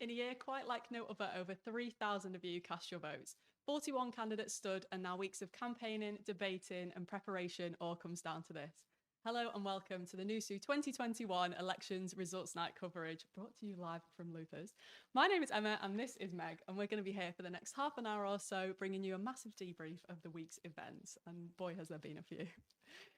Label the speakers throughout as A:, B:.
A: In a year quite like no other, over 3,000 of you cast your votes. 41 candidates stood, and now weeks of campaigning, debating, and preparation all comes down to this. Hello and welcome to the NUSU 2021 Elections Results Night coverage, brought to you live from Loopers. My name is Emma and this is Meg, and we're going to be here for the next half an hour or so, bringing you a massive debrief of the week's events, and boy has there been a few.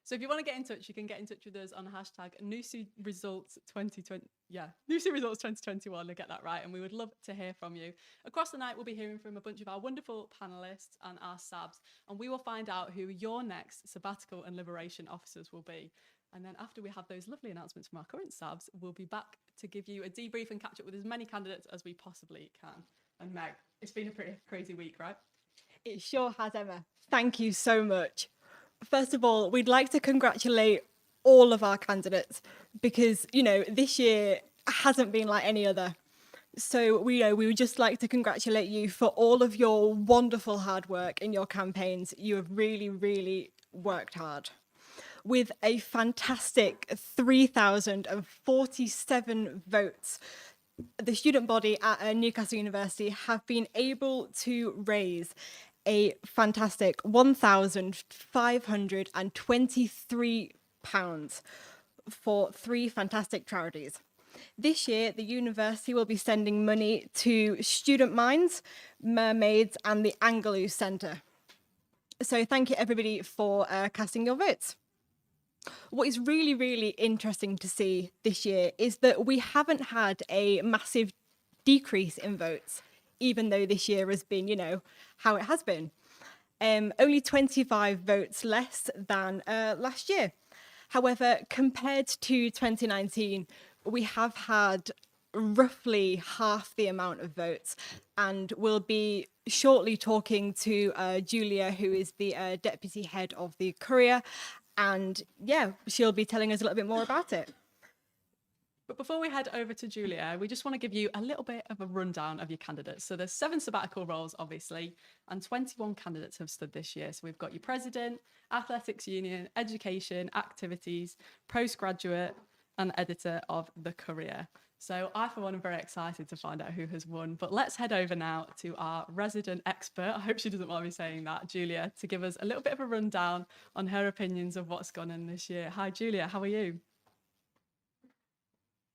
A: So if you want to get in touch, you can get in touch with us on hashtag NUSU Results 2020. Yeah, NUSU Results 2021 to get that right. And we would love to hear from you. Across the night, we'll be hearing from a bunch of our wonderful panelists and our SABs. And we will find out who your next sabbatical and liberation officers will be. And then after we have those lovely announcements from our current SABs, we'll be back to give you a debrief and catch up with as many candidates as we possibly can. And Meg, it's been a pretty crazy week, right?
B: It sure has, Emma. Thank you so much. First of all, we'd like to congratulate all of our candidates because, this year hasn't been like any other. So we would just like to congratulate you for all of your wonderful hard work in your campaigns. You have really, really worked hard. With a fantastic 3,047 votes, the student body at Newcastle University have been able to raise a fantastic £1,523 for three fantastic charities. This year, the university will be sending money to Student Minds, Mermaids, and the Angelou Centre. So thank you, everybody, for casting your votes. What is really, really interesting to see this year is that we haven't had a massive decrease in votes, even though this year has been, how it has been. Only 25 votes less than last year. However, compared to 2019, we have had roughly half the amount of votes, and we'll be shortly talking to Julia, who is the deputy head of the Courier, and she'll be telling us a little bit more about it.
A: But before we head over to Julia, we just want to give you a little bit of a rundown of your candidates. So there's 7 sabbatical roles, obviously, and 21 candidates have stood this year. So we've got your president, athletics union, education, activities, postgraduate, and editor of the Courier. So I, for one, am very excited to find out who has won. But let's head over now to our resident expert. I hope she doesn't mind me saying that, Julia, to give us a little bit of a rundown on her opinions of what's gone on this year. Hi, Julia. How are you?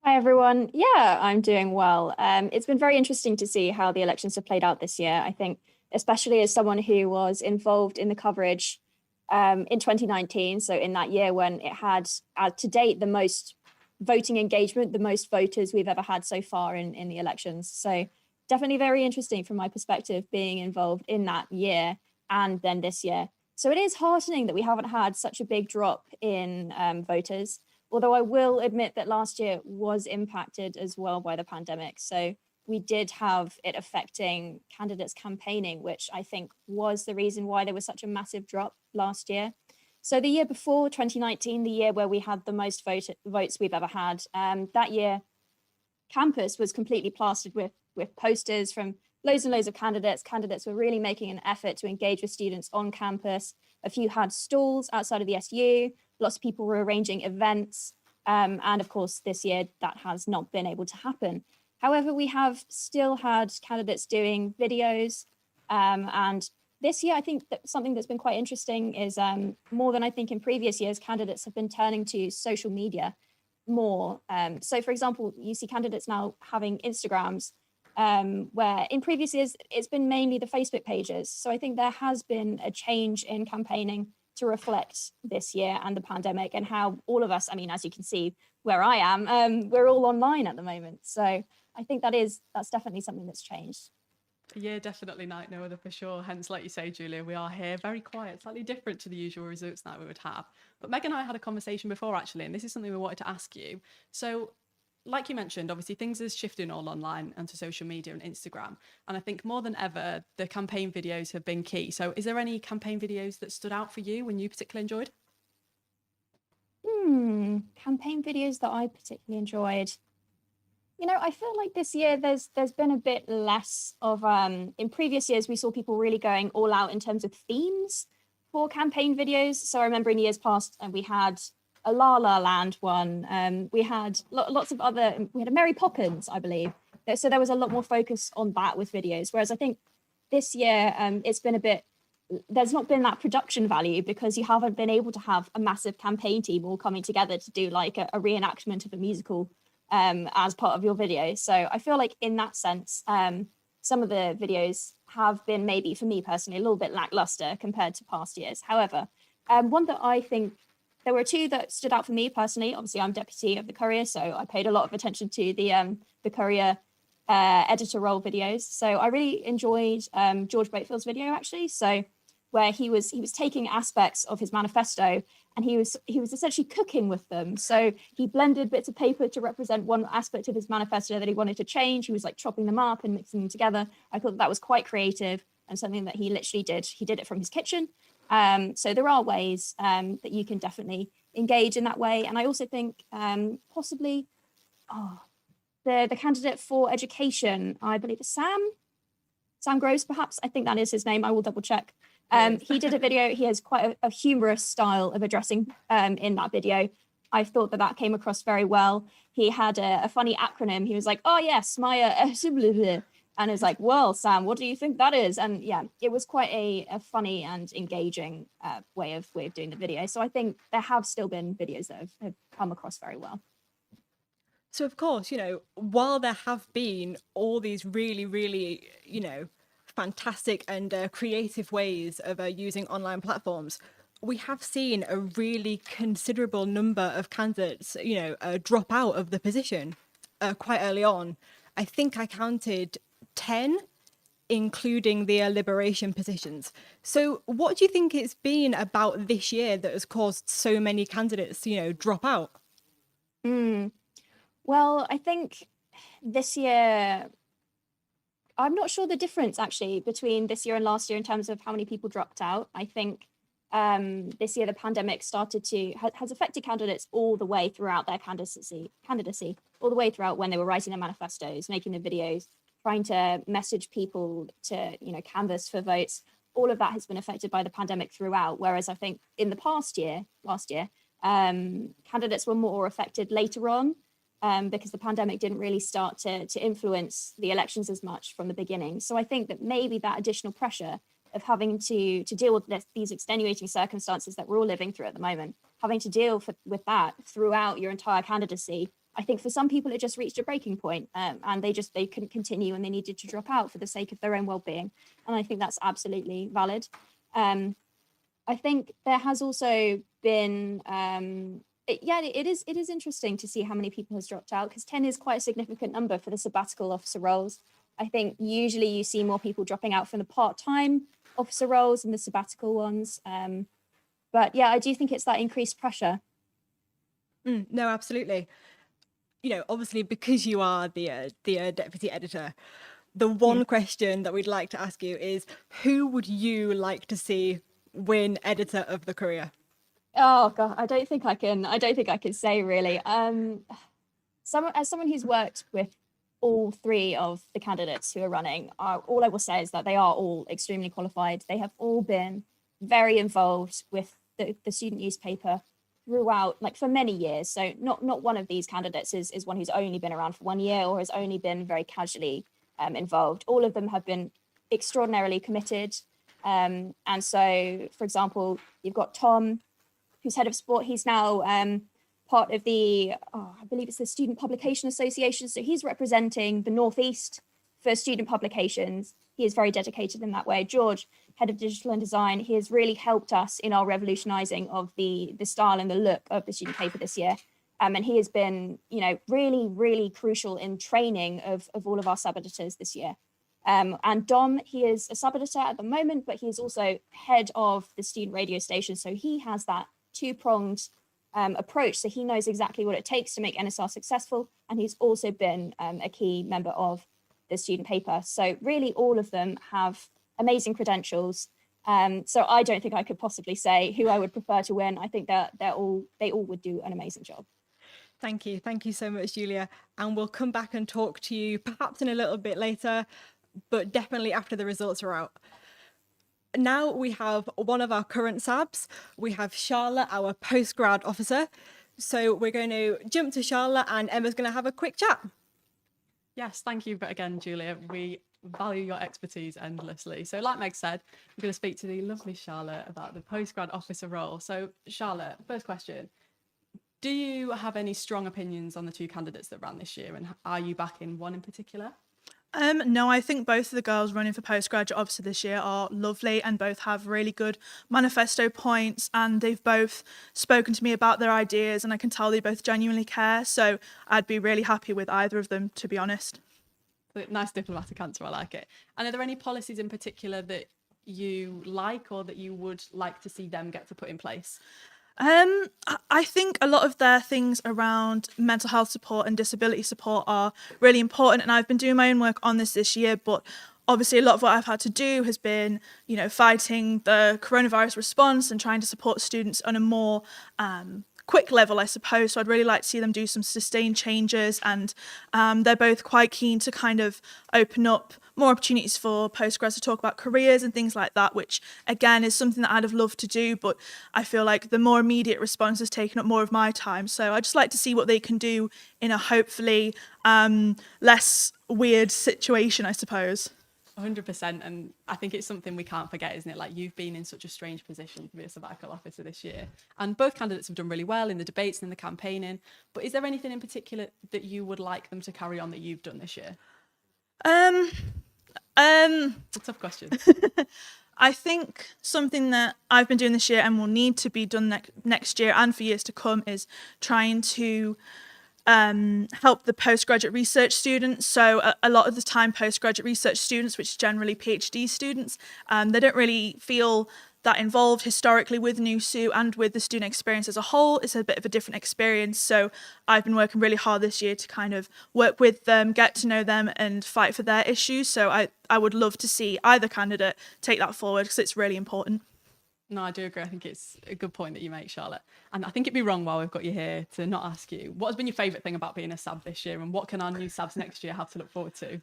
C: Hi, everyone. Yeah, I'm doing well. It's been very interesting to see how the elections have played out this year. I think, especially as someone who was involved in the coverage in 2019, so in that year when it had, to date, the most voting engagement, the most voters we've ever had so far in the elections. So definitely very interesting from my perspective, being involved in that year and then this year. So it is heartening that we haven't had such a big drop in voters. Although I will admit that last year was impacted as well by the pandemic. So we did have it affecting candidates campaigning, which I think was the reason why there was such a massive drop last year. So the year before, 2019, the year where we had the most votes we've ever had, that year, campus was completely plastered with posters from loads and loads of candidates. Candidates were really making an effort to engage with students on campus. A few had stalls outside of the SU. Lots of people were arranging events. And of course, this year, that has not been able to happen. However, we have still had candidates doing videos. And this year, I think that something that's been quite interesting is more than I think in previous years, candidates have been turning to social media more. So for example, you see candidates now having Instagrams, where in previous years, it's been mainly the Facebook pages. So I think there has been a change in campaigning to reflect this year and the pandemic and how all of us, I mean, as you can see where I am, we're all online at the moment. So I think that's definitely something that's changed.
A: Yeah, definitely night no other for sure. Hence, like you say, Julia, we are here very quiet, slightly different to the usual results night we would have. But Meg and I had a conversation before, actually, and this is something we wanted to ask you. So like you mentioned, obviously things is shifting all online and to social media and Instagram. And I think more than ever, the campaign videos have been key. So is there any campaign videos that stood out for you when you particularly enjoyed?
C: Campaign videos that I particularly enjoyed. I feel like this year there's been a bit less of, in previous years, we saw people really going all out in terms of themes for campaign videos. So I remember in years past, and we had a La La Land one. We had lots of other, we had a Mary Poppins, I believe. So there was a lot more focus on that with videos, whereas I think this year it's been a bit, there's not been that production value because you haven't been able to have a massive campaign team all coming together to do like a reenactment of a musical as part of your video. So I feel like in that sense, some of the videos have been, maybe for me personally, a little bit lackluster compared to past years. However, one that I think, there were two that stood out for me personally. Obviously, I'm deputy of the Courier, so I paid a lot of attention to the Courier editor role videos. So I really enjoyed George Wakefield's video, actually. So where he was taking aspects of his manifesto and he was essentially cooking with them. So he blended bits of paper to represent one aspect of his manifesto that he wanted to change. He was like chopping them up and mixing them together. I thought that was quite creative and something that he literally did. He did it from his kitchen. So there are ways that you can definitely engage in that way. And I also think possibly the candidate for education, I believe it's Sam Gross, perhaps. I think that is his name. I will double check. He did a video. He has quite a humorous style of addressing in that video. I thought that came across very well. He had a funny acronym. He was like, oh yes, my and it was like, well, Sam, what do you think that is? And yeah, it was quite a funny and engaging way of doing the video. So I think there have still been videos that have come across very well.
B: So of course, you know, while there have been all these really, really, you know, fantastic and creative ways of using online platforms, we have seen a really considerable number of candidates, you know, drop out of the position quite early on. I think I counted 10, including the liberation positions. So what do you think it's been about this year that has caused so many candidates, you know, drop out?
C: Well, I think this year, I'm not sure the difference actually between this year and last year in terms of how many people dropped out. I think this year the pandemic has affected candidates all the way throughout their candidacy, all the way throughout when they were writing their manifestos, making the videos, trying to message people to, you know, canvass for votes. All of that has been affected by the pandemic throughout. Whereas I think in the last year, candidates were more affected later on because the pandemic didn't really start to influence the elections as much from the beginning. So I think that maybe that additional pressure of having to deal with these extenuating circumstances that we're all living through at the moment, having to deal with that throughout your entire candidacy, I think for some people it just reached a breaking point and they couldn't continue and they needed to drop out for the sake of their own well-being. And I think that's absolutely valid. I think there has also been, it is interesting to see how many people has dropped out because 10 is quite a significant number for the sabbatical officer roles. I think usually you see more people dropping out from the part-time officer roles than the sabbatical ones. But yeah, I do think it's that increased pressure.
B: No, absolutely. You know, obviously, because you are the deputy editor, the one question that we'd like to ask you is, who would you like to see win editor of the Courier?
C: Oh God, I don't think I can say really. As someone who's worked with all three of the candidates who are running, all I will say is that they are all extremely qualified. They have all been very involved with the student newspaper throughout, like for many years. So not one of these candidates is one who's only been around for 1 year or has only been very casually involved. All of them have been extraordinarily committed. And so, for example, you've got Tom, who's head of sport. He's now part of I believe it's the Student Publication Association. So he's representing the Northeast for student publications. He is very dedicated in that way. George, head of digital and design, he has really helped us in our revolutionizing of the style and the look of the student paper this year. And he has been, you know, really, really crucial in training of all of our sub-editors this year. And Dom, he is a sub-editor at the moment, but he is also head of the student radio station. So he has that two-pronged approach. So he knows exactly what it takes to make NSR successful. And he's also been a key member of the student paper. So really all of them have amazing credentials. So I don't think I could possibly say who I would prefer to win. I think that they all would do an amazing job.
B: Thank you. Thank you so much, Julia. And we'll come back and talk to you perhaps in a little bit later, but definitely after the results are out. Now we have one of our current SABs. We have Charlotte, our postgrad officer. So we're going to jump to Charlotte and Emma's going to have a quick chat.
A: Yes, thank you. But again, Julia, we value your expertise endlessly. So like Meg said, we're going to speak to the lovely Charlotte about the postgrad officer role. So Charlotte, first question. Do you have any strong opinions on the two candidates that ran this year, and are you backing one in particular?
D: No, I think both of the girls running for postgraduate officer this year are lovely and both have really good manifesto points, and they've both spoken to me about their ideas and I can tell they both genuinely care. So I'd be really happy with either of them, to be honest.
A: Nice diplomatic answer, I like it. And are there any policies in particular that you like or that you would like to see them get to put in place?
D: I think a lot of their things around mental health support and disability support are really important, and I've been doing my own work on this year, but obviously a lot of what I've had to do has been, fighting the coronavirus response and trying to support students on a more quick level, I suppose. So I'd really like to see them do some sustained changes, and they're both quite keen to kind of open up more opportunities for postgrads to talk about careers and things like that, which again is something that I'd have loved to do, but I feel like the more immediate response has taken up more of my time. So I'd just like to see what they can do in a hopefully less weird situation, I suppose.
A: 100%, and I think it's something we can't forget, isn't it? Like, you've been in such a strange position to be a sabbatical officer this year, and both candidates have done really well in the debates and in the campaigning, but is there anything in particular that you would like them to carry on that you've done this year? It's a tough question.
D: I think something that I've been doing this year and will need to be done next year and for years to come is trying to help the postgraduate research students. So a lot of the time postgraduate research students, which is generally PhD students, they don't really feel that involved historically with NUSU and with the student experience as a whole. It's a bit of a different experience. So I've been working really hard this year to kind of work with them, get to know them and fight for their issues. So I would love to see either candidate take that forward because it's really important.
A: No, I do agree. I think it's a good point that you make, Charlotte. And I think it'd be wrong while we've got you here to not ask you, what has been your favourite thing about being a SAB this year, and what can our new SABs next year have to look forward to?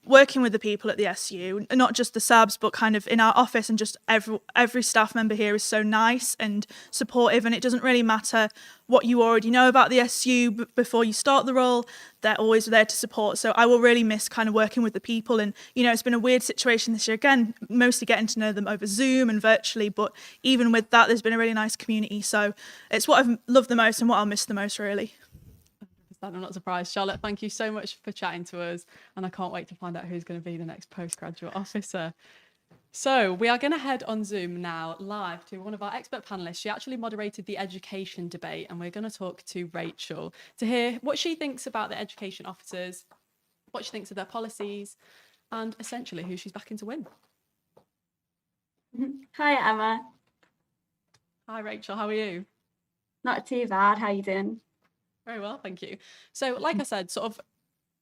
D: Working with the people at the SU, not just the SABs, but kind of in our office, and just every staff member here is so nice and supportive, and it doesn't really matter what you already know about the SU before you start the role. They're always there to support. So I will really miss kind of working with the people, and it's been a weird situation this year, again, mostly getting to know them over Zoom and virtually, but even with that there's been a really nice community. So it's what I've loved the most and what I'll miss the most, really.
A: I'm not surprised. Charlotte, thank you so much for chatting to us, and I can't wait to find out who's going to be the next postgraduate officer. So we are going to head on Zoom now live to one of our expert panelists. She actually moderated the education debate, and we're going to talk to Rachel to hear what she thinks about the education officers, what she thinks of their policies, and essentially who she's backing to win.
E: Hi, Emma.
A: Hi, Rachel. How are you?
E: Not too bad. How you doing?
A: Very well, thank you. So like I said, sort of,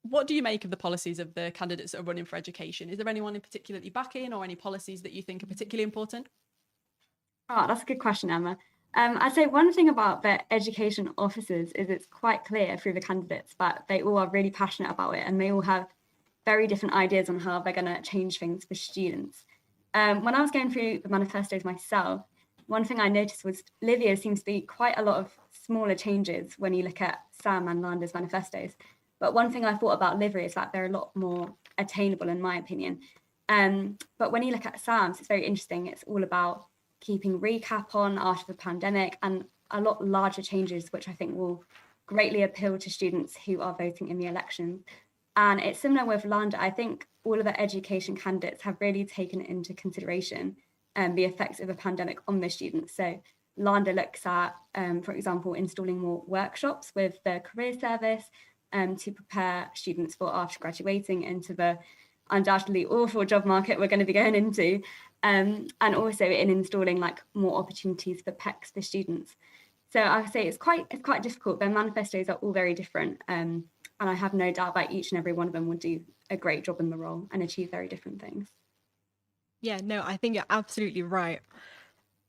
A: what do you make of the policies of the candidates that are running for education? Is there anyone in particular that you back in, or any policies that you think are particularly important?
E: Oh, that's a good question, Emma. I'd say one thing about the education officers is it's quite clear through the candidates that they all are really passionate about it, and they all have very different ideas on how they're going to change things for students. When I was going through the manifestos myself, one thing I noticed was Livia seems to be quite a lot of smaller changes when you look at Sam and Landa's manifestos. But one thing I thought about Livia is that they're a lot more attainable, in my opinion. But when you look at Sam's, it's very interesting. It's all about keeping recap on after the pandemic, and a lot larger changes, which I think will greatly appeal to students who are voting in the election. And it's similar with Landa. I think all of the education candidates have really taken into consideration the effects of the pandemic on the students. So Landa looks at, for example, installing more workshops with the Courier service to prepare students for after graduating into the undoubtedly awful job market we're going to be going into, and also in installing like more opportunities for PECs for students. So I would say it's quite difficult. Their manifestos are all very different, and I have no doubt that each and every one of them would do a great job in the role and achieve very different things.
B: Yeah, no, I think you're absolutely right.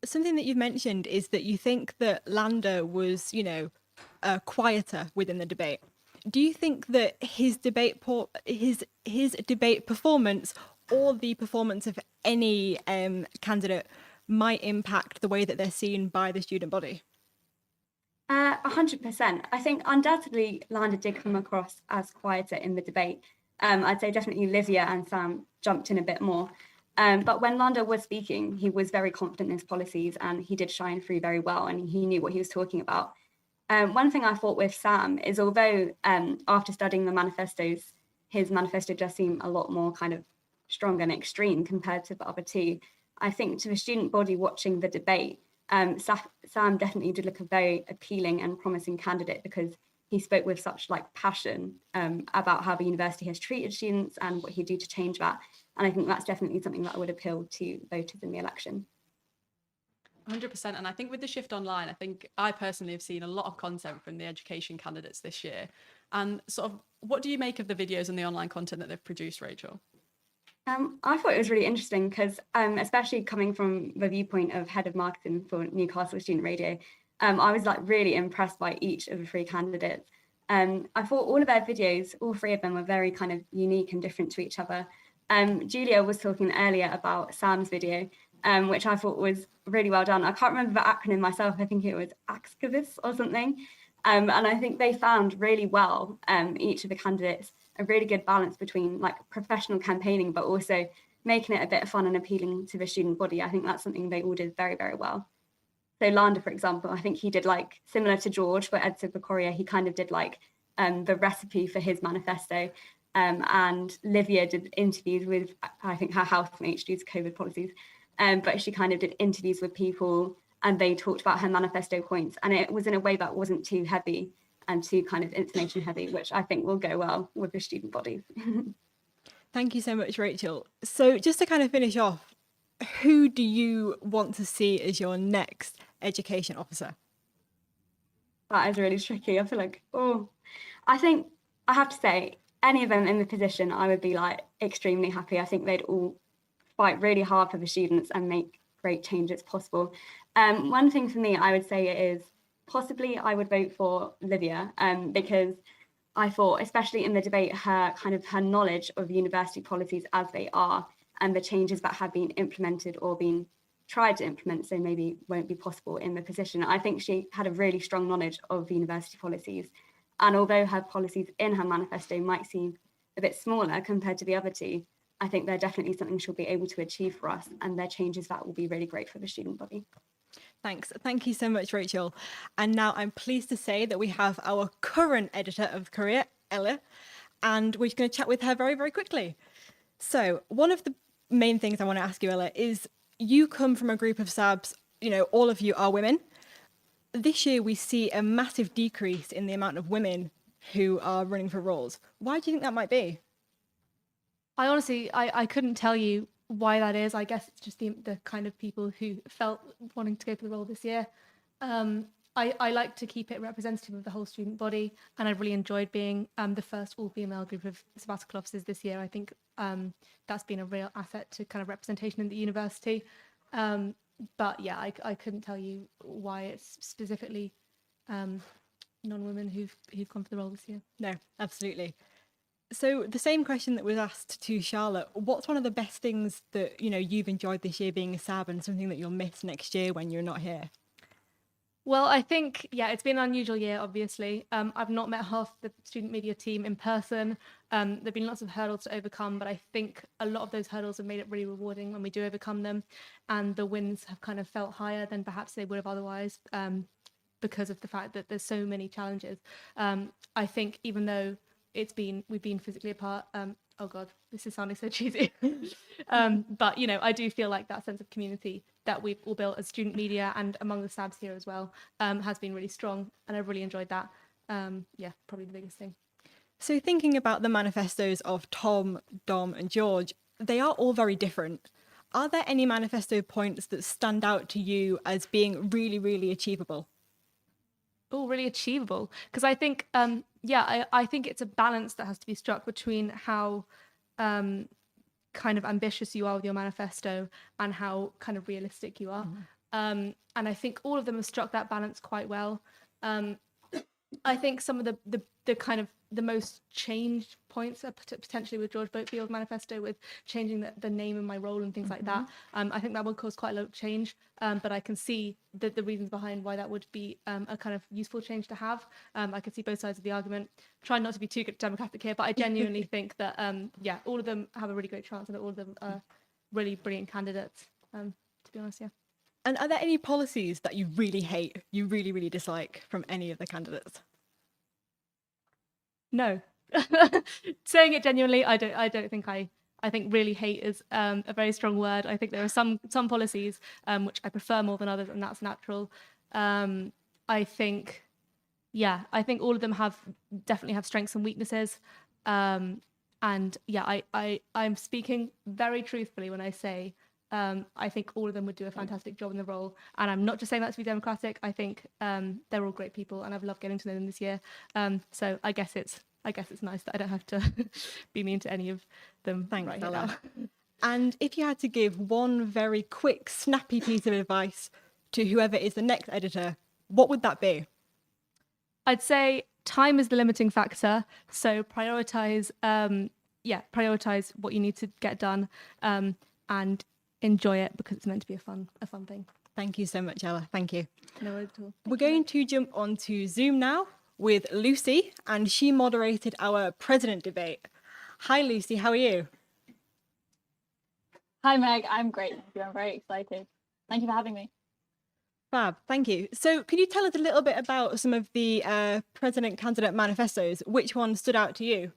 B: Something that you've mentioned is that you think that Landa was, quieter within the debate. Do you think that his debate his debate performance, or the performance of any candidate, might impact the way that they're seen by the student body?
E: 100%. I think undoubtedly Landa did come across as quieter in the debate. I'd say definitely Livia and Sam jumped in a bit more. But when Landa was speaking, he was very confident in his policies and he did shine through very well and he knew what he was talking about. One thing I thought with Sam is although after studying the manifestos, his manifesto does seem a lot more kind of strong and extreme compared to the other two, I think to the student body watching the debate, Sam definitely did look a very appealing and promising candidate because he spoke with such like passion about how the university has treated students and what he'd do to change that. And I think that's definitely something that would appeal to voters in the election.
A: 100%. And I think with the shift online, I think I personally have seen a lot of content from the education candidates this year. And sort of, what do you make of the videos and the online content that they've produced, Rachel?
E: I thought it was really interesting because, especially coming from the viewpoint of head of marketing for Newcastle Student Radio, I was like really impressed by each of the three candidates. I thought all of their videos, all three of them, were very kind of unique and different to each other. Julia was talking earlier about Sam's video, which I thought was really well done. I can't remember the acronym myself. I think it was AXCAVIS or something. And I think they found really well, each of the candidates, a really good balance between like professional campaigning, but also making it a bit fun and appealing to the student body. I think that's something they all did very, very well. So Landa, for example, I think he did like similar to George for editor for Courier. He kind of did like the recipe for his manifesto. And Livia did interviews with, I think, her housemates due to COVID policies. But she kind of did interviews with people and they talked about her manifesto points. And it was in a way that wasn't too heavy and too kind of information heavy, which I think will go well with the student bodies.
B: Thank you so much, Rachel. So just to kind of finish off, who do you want to see as your next education officer?
E: That is really tricky. I feel like, I think I have to say, any of them in the position, I would be like extremely happy. I think they'd all fight really hard for the students and make great changes possible. One thing for me, I would say is possibly I would vote for Livia because I thought, especially in the debate, her knowledge of university policies as they are and the changes that have been implemented or been tried to implement, so maybe won't be possible in the position. I think she had a really strong knowledge of university policies. And although her policies in her manifesto might seem a bit smaller compared to the other two, I think they're definitely something she'll be able to achieve for us, and they're changes that will be really great for the student body.
B: Thanks. Thank you so much, Rachel. And now I'm pleased to say that we have our current editor of Courier, Ella, and we're going to chat with her very, very quickly. So one of the main things I want to ask you, Ella, is you come from a group of SABs, all of you are women. This year we see a massive decrease in the amount of women who are running for roles. Why do you think that might be?
F: I honestly, I couldn't tell you why that is. I guess it's just the kind of people who felt wanting to go for the role this year. I like to keep it representative of the whole student body, and I really enjoyed being the first all-female group of sabbatical officers this year. I think that's been a real asset to kind of representation in the university. But yeah, I couldn't tell you why it's specifically non-women who've gone for the role this year.
B: No, absolutely. So the same question that was asked to Charlotte, what's one of the best things that, you've enjoyed this year being a SAB and something that you'll miss next year when you're not here?
F: Well, I think, it's been an unusual year, obviously. I've not met half the student media team in person. There've been lots of hurdles to overcome, but I think a lot of those hurdles have made it really rewarding when we do overcome them. And the wins have kind of felt higher than perhaps they would have otherwise because of the fact that there's so many challenges. I think even though we've been physically apart, oh God, this is sounding so cheesy. But, I do feel like that sense of community that we've all built as student media and among the SABs here as well has been really strong. And I've really enjoyed that. Probably the biggest thing.
B: So thinking about the manifestos of Tom, Dom and George, they are all very different. Are there any manifesto points that stand out to you as being really, really achievable?
F: Oh, really achievable. Because I think, I think it's a balance that has to be struck between how kind of ambitious you are with your manifesto and how kind of realistic you are. And I think all of them have struck that balance quite well. I think some of the kind of the most changed points are potentially with George Boatfield's manifesto, with changing the name and my role and things like that. I think that would cause quite a lot of change, but I can see the reasons behind why that would be a kind of useful change to have. I can see both sides of the argument. Trying not to be too democratic here, but I genuinely think that, yeah, all of them have a really great chance and all of them are really brilliant candidates, to be honest, yeah.
B: And are there any policies that you really hate, you really, really dislike from any of the candidates?
F: No. Saying it genuinely, I don't think I think really hate is a very strong word. I think there are some policies which I prefer more than others, and that's natural. I think all of them definitely have strengths and weaknesses. And yeah, I'm speaking very truthfully when I say I think all of them would do a fantastic job in the role. And I'm not just saying that to be democratic. I think they're all great people, and I've loved getting to know them this year. So I guess it's nice that I don't have to be mean to any of them.
B: Thanks,
F: right
B: Ella.
F: now.
B: And if you had to give one very quick, snappy piece of advice to whoever is the next editor, what would that be?
F: I'd say time is the limiting factor. So prioritize what you need to get done, and enjoy it, because it's meant to be a fun thing.
B: Thank you so much, Ella. Thank you.
F: No worries at all.
B: We're going to jump onto Zoom now with Lucy, and she moderated our president debate. Hi, Lucy. How are you?
G: Hi, Meg. I'm great. Thank you. I'm very excited. Thank you for having me.
B: Fab. Thank you. So can you tell us a little bit about some of the president candidate manifestos? Which one stood out to you?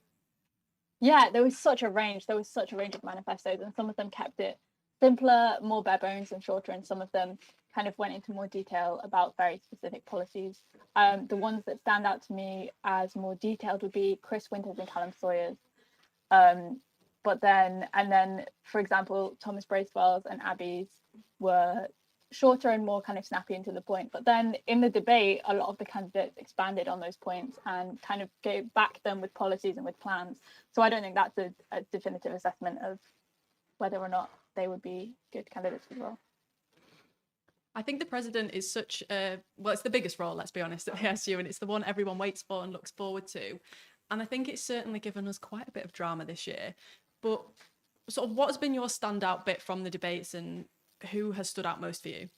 G: Yeah, there was such a range. There was such a range of manifestos, and some of them kept it simpler, more bare bones and shorter, and some of them kind of went into more detail about very specific policies. The ones that stand out to me as more detailed would be Chris Winter's and Callum Sawyer's. But then, for example, Thomas Bracewell's and Abby's were shorter and more kind of snappy and to the point. But then in the debate, a lot of the candidates expanded on those points and kind of gave back them with policies and with plans. So I don't think that's a definitive assessment of whether or not they would be good candidates as well.
A: I think the president is such a, well, it's the biggest role, let's be honest, at the SU, and it's the one everyone waits for and looks forward to. And I think it's certainly given us quite a bit of drama this year. But sort of what has been your standout bit from the debates, and who has stood out most for you?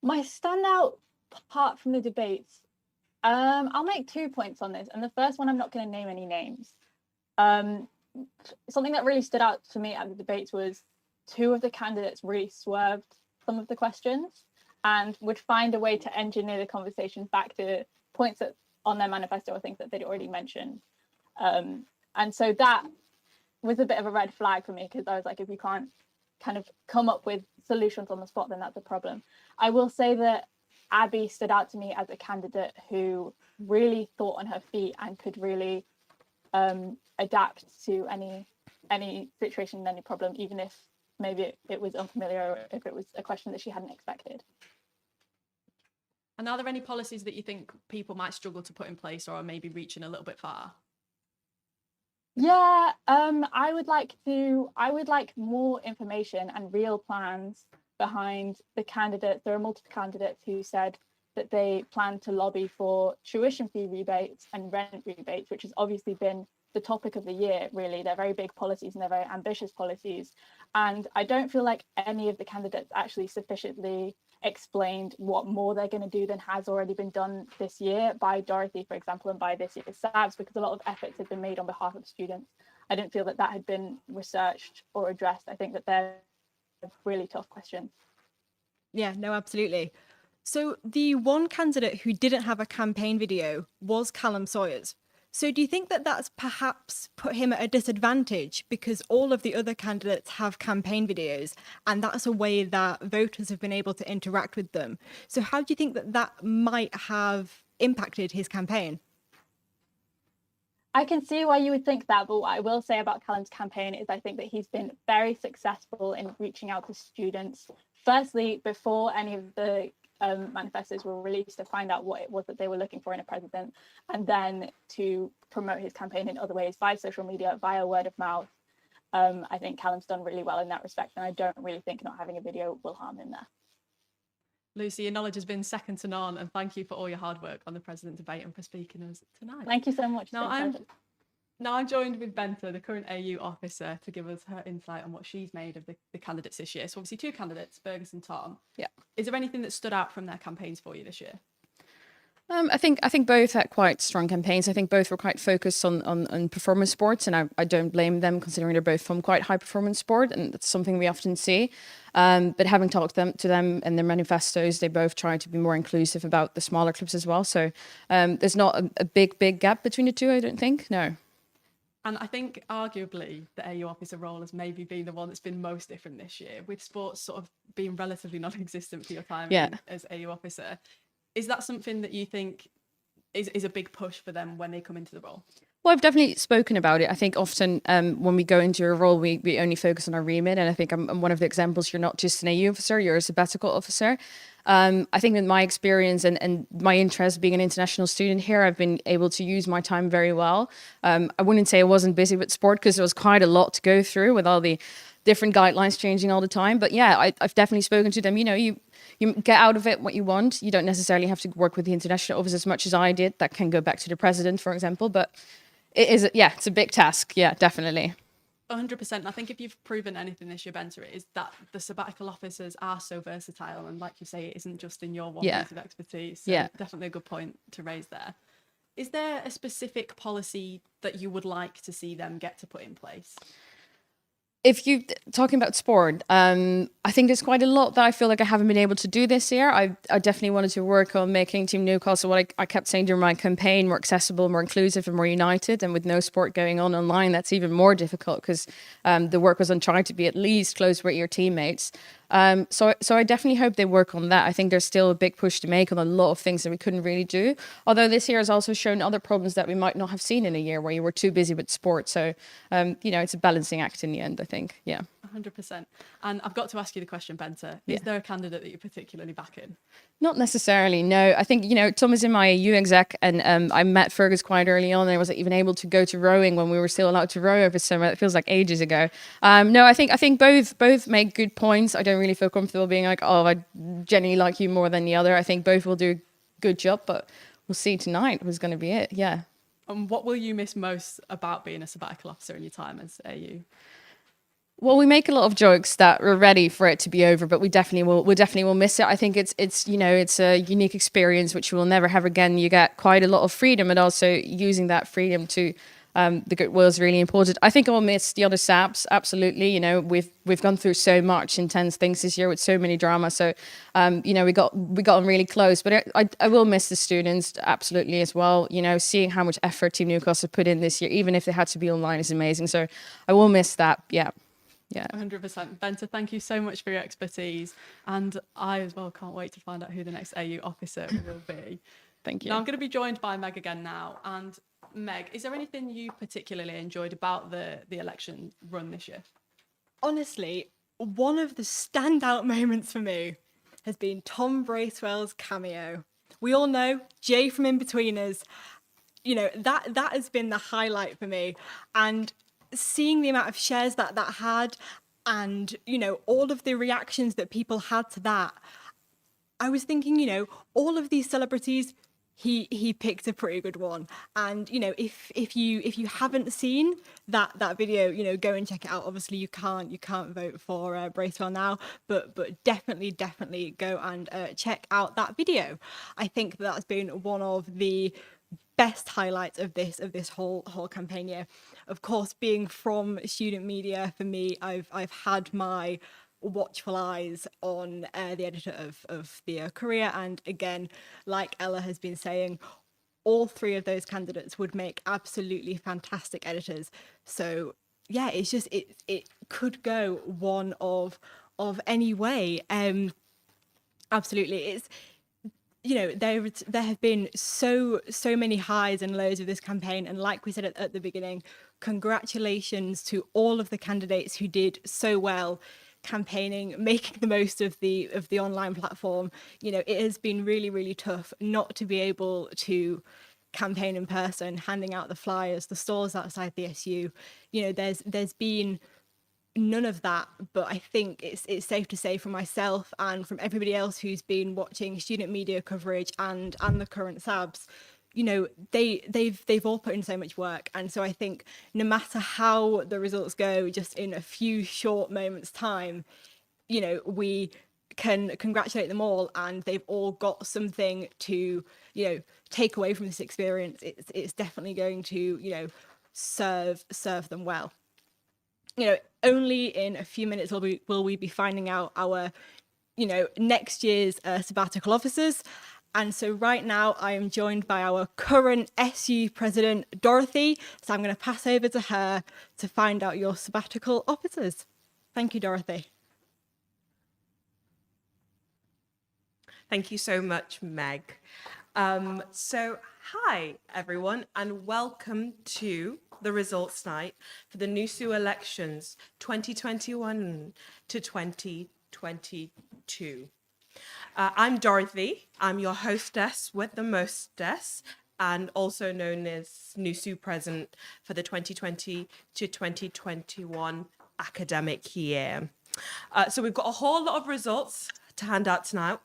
G: My standout part from the debates, I'll make 2 points on this. And the first one, I'm not going to name any names. Something that really stood out to me at the debates was two of the candidates really swerved some of the questions and would find a way to engineer the conversation back to points that on their manifesto or things that they'd already mentioned. And so that was a bit of a red flag for me, because I was like, if you can't kind of come up with solutions on the spot, then that's a problem. I will say that Abby stood out to me as a candidate who really thought on her feet and could really adapt to any situation and any problem, even if maybe it was unfamiliar or if it was a question that she hadn't expected.
A: And are there any policies that you think people might struggle to put in place or are maybe reaching a little bit far?
G: Yeah, I would like more information and real plans behind the candidates. There are multiple candidates who said that they plan to lobby for tuition fee rebates and rent rebates, which has obviously been the topic of the year, really. They're very big policies and they're very ambitious policies. And I don't feel like any of the candidates actually sufficiently explained what more they're going to do than has already been done this year by Dorothy, for example, and by this year's SABs, because a lot of efforts had been made on behalf of students. I didn't feel that had been researched or addressed. I think that they're really tough questions.
B: Yeah, no, absolutely. So the one candidate who didn't have a campaign video was Callum Sawyer's. So do you think that that's perhaps put him at a disadvantage because all of the other candidates have campaign videos and that's a way that voters have been able to interact with them? So how do you think that that might have impacted his campaign?
G: I can see why you would think that, but what I will say about Callum's campaign is I think that he's been very successful in reaching out to students. Firstly, before any of the manifestos were released, to find out what it was that they were looking for in a president, and then to promote his campaign in other ways, via social media, via word of mouth. I think Callum's done really well in that respect, and I don't really think not having a video will harm him there.
A: Lucy, your knowledge has been second to none, and thank you for all your hard work on the President debate and for speaking to us tonight.
G: Thank you so much.
A: Now I'm joined with Benta, the current AU officer, to give us her insight on what she's made of the candidates this year. So obviously 2 candidates, Fergus and Tom.
H: Yeah.
A: Is there anything that stood out from their campaigns for you this year?
H: I think both had quite strong campaigns. I think both were quite focused on performance sports, and I don't blame them considering they're both from quite high performance sport, and that's something we often see. But having talked to them and their manifestos, they both try to be more inclusive about the smaller clubs as well. So there's not a big gap between the two, I don't think. No.
A: And I think arguably the AU officer role has maybe been the one that's been most different this year, with sports sort of being relatively non-existent for your time as AU officer. Is that something that you think is a big push for them when they come into the role?
H: Well, I've definitely spoken about it. I think often when we go into a role, we only focus on our remit. And I think I'm one of the examples. You're not just an AU officer, you're a sabbatical officer. I think in my experience and my interest being an international student here, I've been able to use my time very well. I wouldn't say I wasn't busy with sport because there was quite a lot to go through with all the different guidelines changing all the time. But yeah, I've definitely spoken to them. You know, you get out of it what you want. You don't necessarily have to work with the international office as much as I did. That can go back to the president, for example. But it's a big task. Yeah, definitely.
A: 100%. I think if you've proven anything this year, Benta, it is that the sabbatical officers are so versatile. And like you say, it isn't just in your one piece of expertise. So definitely a good point to raise there. Is there a specific policy that you would like to see them get to put in place?
H: If you're talking about sport, I think there's quite a lot that I feel like I haven't been able to do this year. I definitely wanted to work on making Team Newcastle, what I kept saying during my campaign, more accessible, more inclusive and more united. And with no sport going on online, that's even more difficult because the work was on trying to be at least close with your teammates. So I definitely hope they work on that. I think there's still a big push to make on a lot of things that we couldn't really do. Although this year has also shown other problems that we might not have seen in a year where you were too busy with sport. So, it's a balancing act in the end, I think. Yeah.
A: 100%. And I've got to ask you the question, Benta. Is there a candidate that you're particularly backing?
H: Not necessarily, no. I think, Tom is in my EU exec and I met Fergus quite early on and I was even able to go to rowing when we were still allowed to row over summer. It feels like ages ago. No, I think both make good points. I don't really feel comfortable being like, oh, I genuinely like you more than the other. I think both will do a good job, but we'll see tonight who's going to be it. Yeah.
A: And what will you miss most about being a sabbatical officer in your time as AU?
H: Well, we make a lot of jokes that we're ready for it to be over, but we definitely will miss it. I think it's a unique experience which we'll never have again. You get quite a lot of freedom, and also using that freedom to the goodwill is really important. I think I'll miss the other SAPs, absolutely. We've gone through so much intense things this year with so many drama. So, we got on really close. But I will miss the students absolutely as well. Seeing how much effort Team Newcastle put in this year, even if they had to be online, is amazing. So I will miss that. Yeah. Yeah,
A: 100%. Benta, thank you so much for your expertise. And I as well can't wait to find out who the next AU officer will be.
H: Thank you.
A: Now I'm going to be joined by Meg again now. And Meg, is there anything you particularly enjoyed about the election run this year?
B: Honestly, one of the standout moments for me has been Tom Bracewell's cameo. We all know Jay from In-Betweeners. That has been the highlight for me. And seeing the amount of shares that had and, all of the reactions that people had to that, I was thinking, all of these celebrities, he picked a pretty good one. And, if you haven't seen that video, go and check it out. Obviously you can't vote for Bracewell now, but definitely go and check out that video. I think that's been one of the best highlights of this whole campaign year. Of course, being from student media, for me, I've had my watchful eyes on the editor of the Courier, and again, like Ella has been saying, all three of those candidates would make absolutely fantastic editors. So yeah, it's just it could go one of any way. Absolutely, it's. There have been so many highs and lows of this campaign, and like we said at the beginning, congratulations to all of the candidates who did so well campaigning, making the most of the online platform. It has been really tough not to be able to campaign in person, handing out the flyers, the stalls outside the SU. There's been none of that. But I think it's safe to say from myself and from everybody else who's been watching student media coverage and the current SABs, you know, they've all put in so much work. And so I think no matter how the results go, just in a few short moments time, you know, we can congratulate them all, and they've all got something to, you know, take away from this experience. It's definitely going to, you know, serve them well. You know, only in a few minutes will we be finding out our, you know, next year's sabbatical officers. And so right now I am joined by our current SU president, Dorothy. So I'm going to pass over to her to find out your sabbatical officers. Thank you, Dorothy.
I: Thank you so much, Meg. So hi, everyone, and welcome to the results night for the NUSU elections 2021 to 2022. I'm Dorothy. I'm your hostess with the mostess, and also known as NUSU President for the 2020 to 2021 academic year. So we've got a whole lot of results to hand out tonight.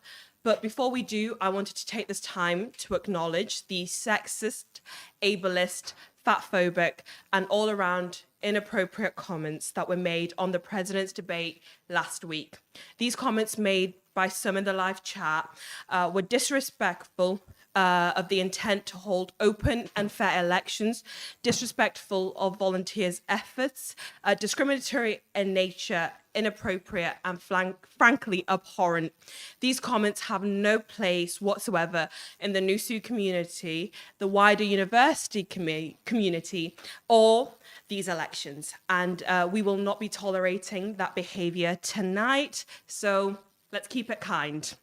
I: But before we do, I wanted to take this time to acknowledge the sexist, ableist, fatphobic, and all around inappropriate comments that were made on the president's debate last week. These comments made by some in the live chat were disrespectful of the intent to hold open and fair elections, disrespectful of volunteers' efforts, discriminatory in nature, inappropriate, and frankly abhorrent. These comments have no place whatsoever in the NUSU community, the wider university community, or these elections. And we will not be tolerating that behavior tonight. So let's keep it kind.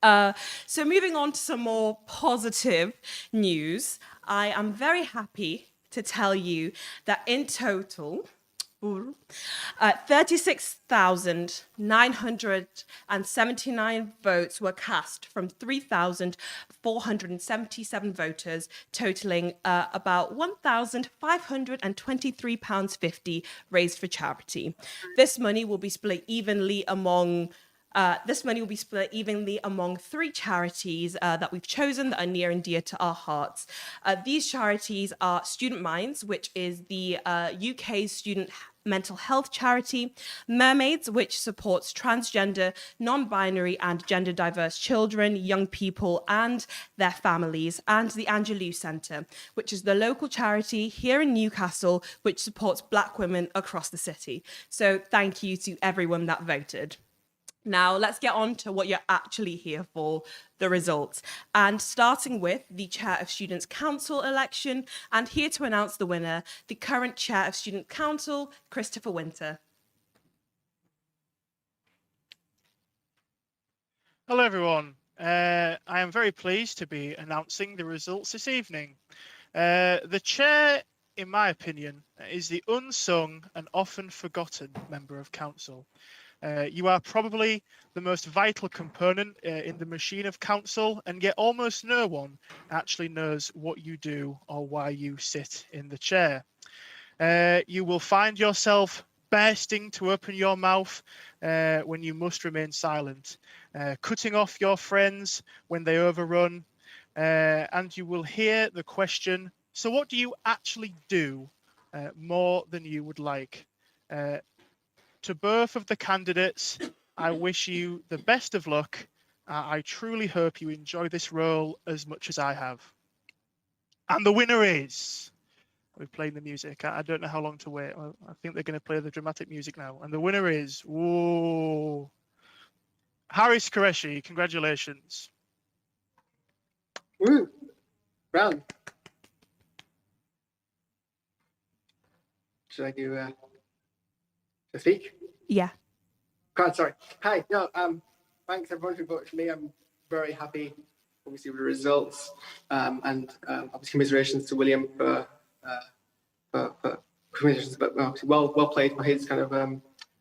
I: So moving on to some more positive news, I am very happy to tell you that in total, 36,979 votes were cast from 3,477 voters, totaling about £1,523.50 raised for charity. This money will be split evenly among three charities that we've chosen that are near and dear to our hearts. These charities are Student Minds, which is the UK's student mental health charity, Mermaids, which supports transgender, non-binary and gender diverse children, young people and their families, and the Angelou Centre, which is the local charity here in Newcastle, which supports Black women across the city. So thank you to everyone that voted. Now, let's get on to what you're actually here for, the results. And starting with the Chair of Students' Council election, and here to announce the winner, the current Chair of Student Council, Christopher Winter.
J: Hello, everyone. I am very pleased to be announcing the results this evening. The Chair, in my opinion, is the unsung and often forgotten member of Council. You are probably the most vital component in the machine of council, and yet almost no one actually knows what you do or why you sit in the chair. You will find yourself bursting to open your mouth when you must remain silent, cutting off your friends when they overrun, and you will hear the question, so what do you actually do more than you would like? To both of the candidates, I wish you the best of luck. I truly hope you enjoy this role as much as I have. And the winner is... We're playing the music. I don't know how long to wait. I think they're going to play the dramatic music now. And the winner is... Whoa! Haris Qureshi, congratulations.
K: Woo! Round. Should I do... to speak?
I: Yeah.
K: God, sorry. Hi. No. Thanks everyone who voted for me. I'm very happy, obviously, with the results. And obviously commiserations to William for commiserations, but obviously well played for his kind of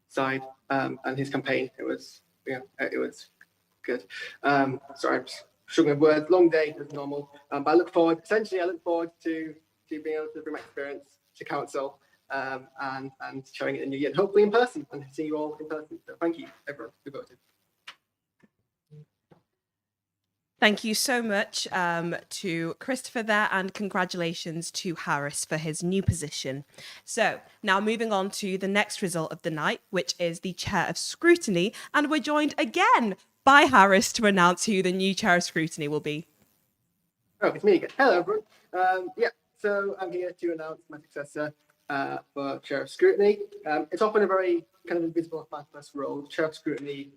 K: side and his campaign. It was it was good. Sorry, I'm struggling with words. Long day as normal. But I look forward to being able to bring my experience to council. and showing it in the new year, and hopefully in person, and seeing you all in person. So thank you, everyone who voted.
I: Thank you so much to Christopher there, and congratulations to Harris for his new position. So now moving on to the next result of the night, which is the Chair of Scrutiny, and we're joined again by Harris to announce who the new Chair of Scrutiny will be.
K: Oh, it's me again. Hello, everyone. So I'm here to announce my successor for Chair of Scrutiny. It's often a very kind of invisible, thankless role. Chair of Scrutiny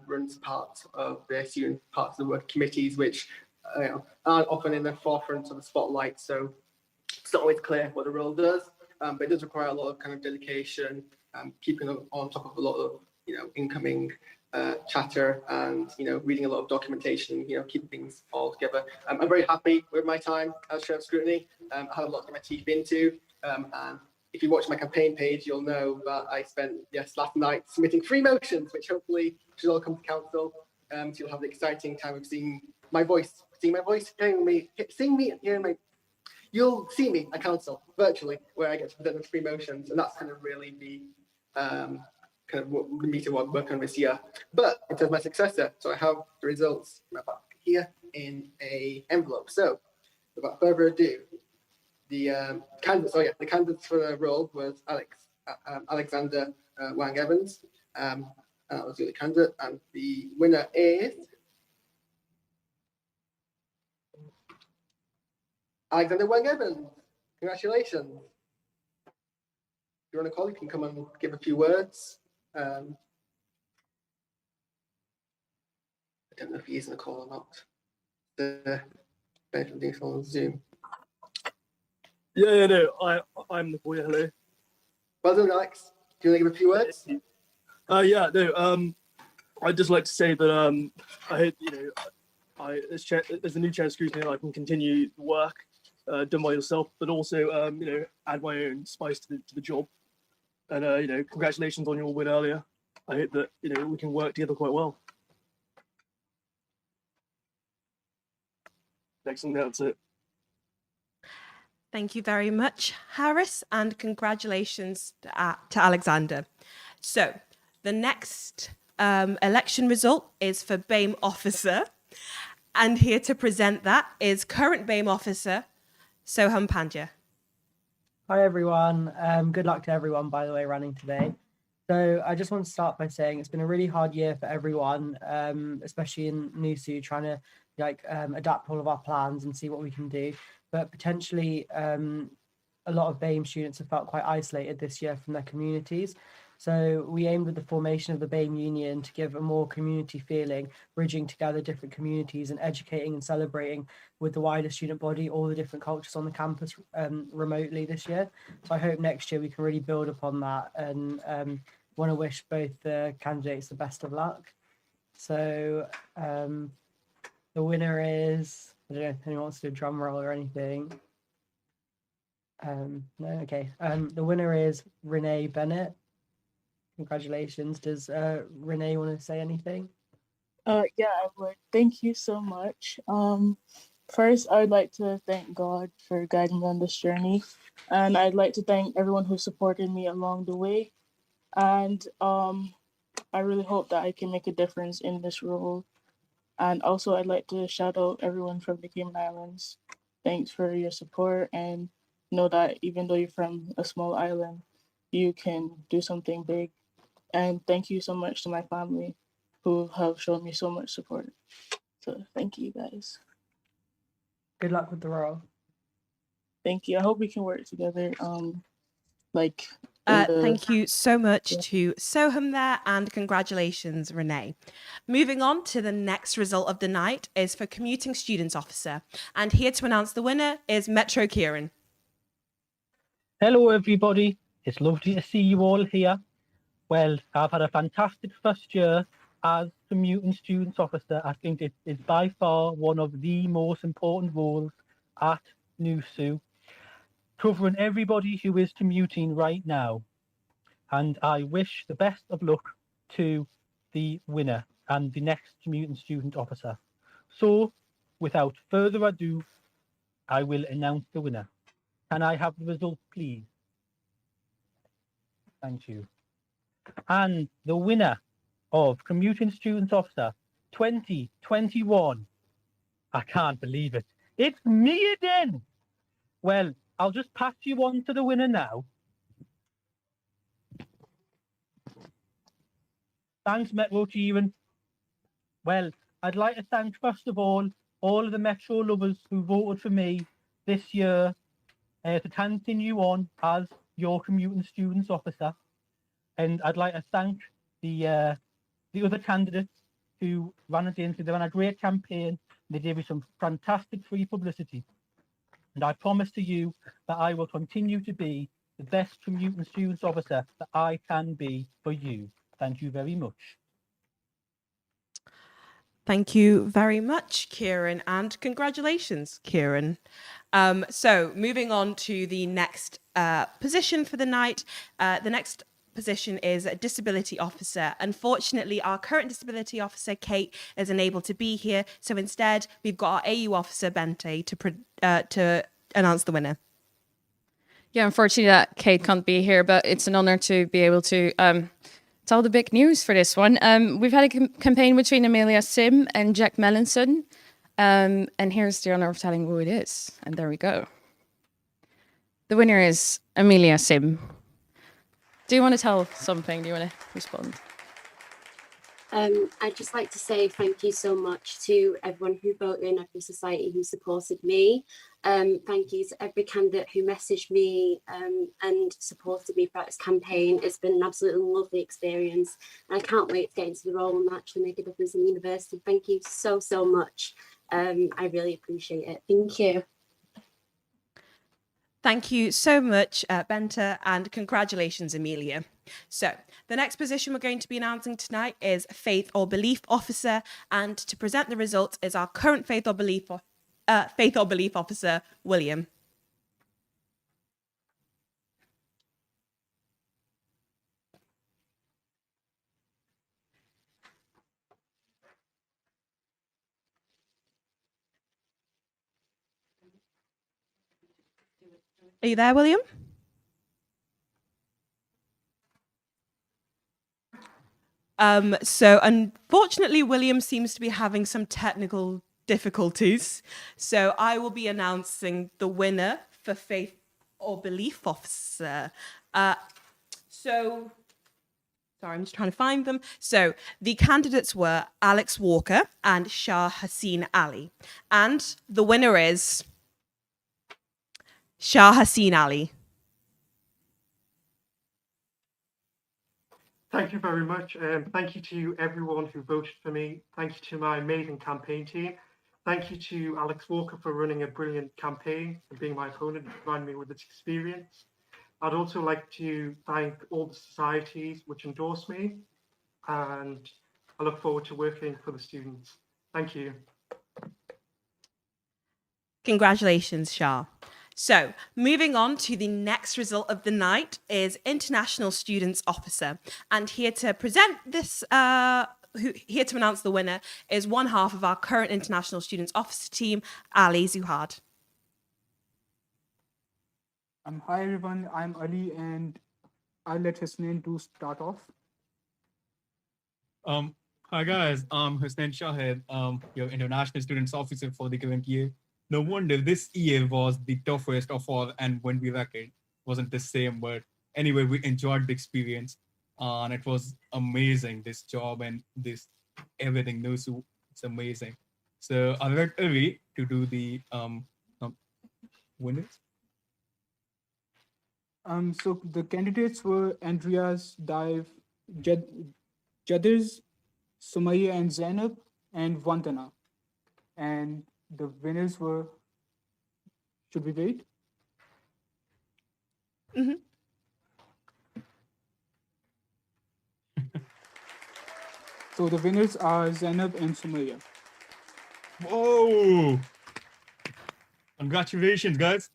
K: runs part of the student parts of the work committees, which aren't often in the forefront of the spotlight. So it's not always clear what the role does, but it does require a lot of kind of dedication, keeping on top of a lot of incoming chatter, and reading a lot of documentation, keeping things all together. I'm very happy with my time as Chair of Scrutiny. I have a lot to get my teeth into, and if you watch my campaign page, you'll know that I spent last night submitting 3 motions, which hopefully should all come to council. So you'll have the exciting time of seeing my voice, hearing me, hearing my. You'll see me at council virtually, where I get to present the 3 motions, and that's kind of really the kind of what the meeting we're working on this year. But in terms of my successor, so I have the results back here in a envelope. So without further ado, the candidates for the role was Alexander Wang Evans, and that was the other candidate, and the winner is Alexander Wang Evans. Congratulations. If you're on a call, you can come and give a few words. I don't know if he is in a call or not. The benefit of doing this on Zoom.
L: I'm the boy. Hello.
K: Well done, Alex. Do you want to give a few words?
L: I'd just like to say that I hope as the new chair of scrutiny, I can continue the work done by yourself, but also add my own spice to the job. And congratulations on your win earlier. I hope that we can work together quite well. Excellent. That's it.
I: Thank you very much, Harris, and congratulations to Alexander. So the next election result is for BAIM officer, and here to present that is current BAIM officer Soham Pandya.
M: Hi everyone. Good luck to everyone, by the way, running today. So I just want to start by saying it's been a really hard year for everyone, especially in NUSU, trying to adapt all of our plans and see what we can do. But potentially a lot of BAIM students have felt quite isolated this year from their communities. So we aimed with the formation of the BAIM Union to give a more community feeling, bridging together different communities and educating and celebrating with the wider student body all the different cultures on the campus remotely this year. So I hope next year we can really build upon that, and want to wish both the candidates the best of luck. So the winner is, I don't know if anyone wants to do a drum roll or anything. No, okay. The winner is Renee Bennett. Congratulations. Does Renee want to say anything?
N: Yeah, I would. Thank you so much. First, I'd like to thank God for guiding me on this journey, and I'd like to thank everyone who supported me along the way. And I really hope that I can make a difference in this role. And also, I'd like to shout out everyone from the Cayman Islands. Thanks for your support, and know that even though you're from a small island, you can do something big. And thank you so much to my family who have shown me so much support. So thank you guys.
M: Good luck with the role.
N: Thank you. I hope we can work together.
I: Thank you so much to Soham there, and congratulations, Renee. Moving on to the next result of the night is for Commuting Students Officer, and here to announce the winner is Metro Kieran.
O: Hello everybody, it's lovely to see you all here. Well, I've had a fantastic first year as Commuting Students Officer. I think it is by far one of the most important roles at NUSU, covering everybody who is commuting right now. And I wish the best of luck to the winner and the next Commuting Student Officer. So, without further ado, I will announce the winner. Can I have the result, please? Thank you. And the winner of Commuting Students Officer 2021. I can't believe it. It's me again. Well, I'll just pass you on to the winner now. Thanks, Metro Kieran. Well, I'd like to thank, first of all of the Metro lovers who voted for me this year to continue on as your Commuting Students Officer. And I'd like to thank the other candidates who ran against. They ran a great campaign. They gave me some fantastic free publicity. And I promise to you that I will continue to be the best Commuting Students Officer that I can be for you. Thank you very much.
I: Thank you very much, Kieran, and congratulations, Kieran. So moving on to the next position for the night. The next position is a disability officer. Unfortunately, our current disability officer, Kate, is unable to be here. So instead, we've got our AU officer, Bente, to announce the winner.
H: Yeah, unfortunately, that Kate can't be here, but it's an honor to be able to tell the big news for this one. We've had a campaign between Amelia Sim and Jack Mellinson. And here's the honor of telling who it is. And there we go. The winner is Amelia Sim. Do you want to tell something? Do you want to respond?
P: I'd just like to say thank you so much to everyone who voted in every society who supported me. Thank you to every candidate who messaged me and supported me throughout this campaign. It's been an absolutely lovely experience. And I can't wait to get into the role and actually make a difference in the university. Thank you so, so much. I really appreciate it. Thank you.
I: Thank you so much, Bente, and congratulations, Amelia. So the next position we're going to be announcing tonight is Faith or Belief Officer, and to present the results is our current Faith or Belief Officer, William. Are you there, William? So unfortunately, William seems to be having some technical difficulties. So I will be announcing the winner for Faith or Belief Officer. Sorry, I'm just trying to find them. So the candidates were Alex Walker and Shah Haseen Ali. And the winner is Shah Haseen Ali.
Q: Thank you very much. Thank you to everyone who voted for me. Thank you to my amazing campaign team. Thank you to Alex Walker for running a brilliant campaign and being my opponent and providing me with its experience. I'd also like to thank all the societies which endorsed me, and I look forward to working for the students. Thank you.
I: Congratulations, Shah. So moving on to the next result of the night is International Students Officer. And here to present this, here to announce the winner is one half of our current International Students Officer team, Ali Zuhad.
R: Hi everyone, I'm Ali and I'll let Husnain to start off.
S: Hi guys, I'm Husnain Shahid, your International Students Officer for the current year. No wonder this year was the toughest of all, and when we reckoned, wasn't the same. But anyway, we enjoyed the experience, and it was amazing. This job and this everything. NUSU, it's amazing. So I let Ari to do the winners.
R: So the candidates were Andreas, Dive, Jadiz, Sumaya and Zainab, and Vandana. And the winners were, should we wait?
I: Mm-hmm.
R: So the winners are Zainab and Sumaya.
S: Whoa! Congratulations, guys.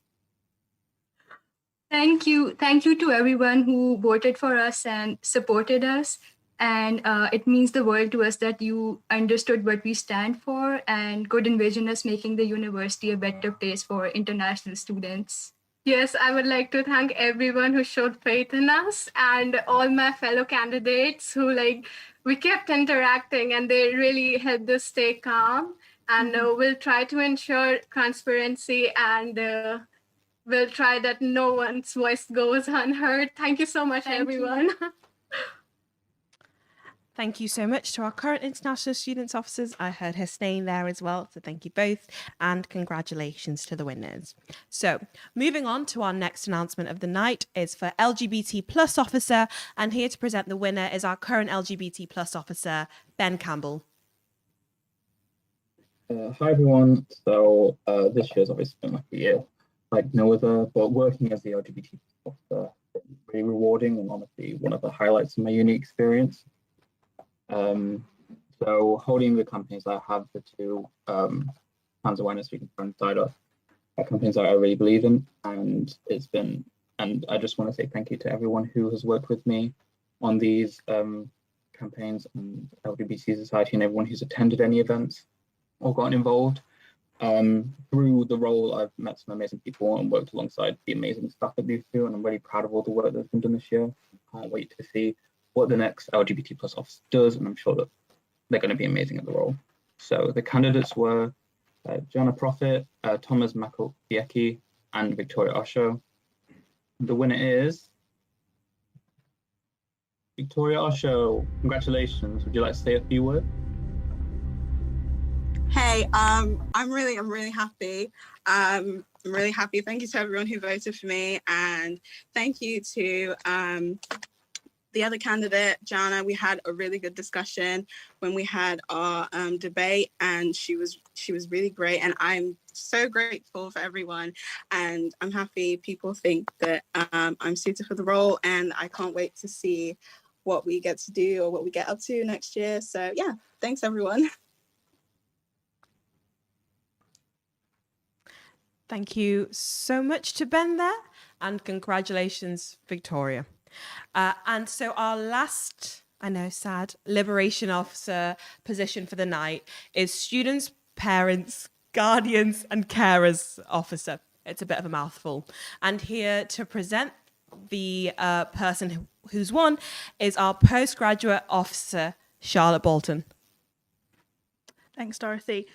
T: Thank you to everyone who voted for us and supported us. And it means the world to us that you understood what we stand for and could envision us making the university a better place for international students. Yes, I would like to thank everyone who showed faith in us and all my fellow candidates who we kept interacting and they really helped us stay calm. And we'll try to ensure transparency and we'll try that no one's voice goes unheard. Thank you so much, everyone.
I: Thank you so much to our current International Students Officers. I heard her name there as well, so thank you both, and congratulations to the winners. So, moving on to our next announcement of the night is for LGBT plus officer, and here to present the winner is our current LGBT plus officer, Ben Campbell.
U: Hi everyone. So this year's obviously been like a year like no other, but working as the LGBT officer has been really rewarding and honestly one of the highlights of my uni experience. So holding the campaigns that I have, the two trans awareness week and Trans Pride are campaigns that I really believe in, and I just want to say thank you to everyone who has worked with me on these campaigns, and LGBT Society and everyone who's attended any events or gotten involved. Through the role, I've met some amazing people and worked alongside the amazing staff at NUSU, and I'm really proud of all the work that's been done this year. I can't wait to see what the next LGBT plus office does, and I'm sure that they're going to be amazing at the role. So the candidates were Jana Prophet, Thomas Makowiecki, and Victoria Osho. The winner is Victoria Osho. Congratulations. Would you like to say a few words?
V: Hey, I'm really happy. I'm really happy. Thank you to everyone who voted for me, and thank you to the other candidate, Jana. We had a really good discussion when we had our debate, and she was really great. And I'm so grateful for everyone, and I'm happy people think that I'm suited for the role, and I can't wait to see what we get to do or what we get up to next year. So yeah, thanks everyone.
I: Thank you so much to Ben there, and congratulations, Victoria. And so our last, I know, sad, Liberation Officer position for the night is Students, Parents, Guardians and Carers Officer. It's a bit of a mouthful. And here to present the person who's won is our Postgraduate Officer, Charlotte Bolton.
D: Thanks, Dorothy.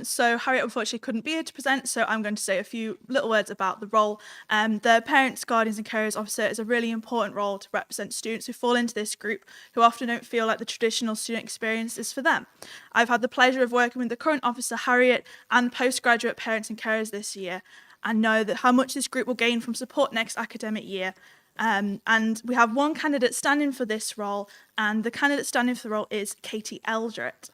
D: So Harriet unfortunately couldn't be here to present, so I'm going to say a few little words about the role. The Parents, Guardians and Carers Officer is a really important role to represent students who fall into this group who often don't feel like the traditional student experience is for them. I've had the pleasure of working with the current officer, Harriet, and postgraduate parents and carers this year, and know that how much this group will gain from support next academic year. And we have one candidate standing for this role, and the candidate standing for the role is Katie Eldred.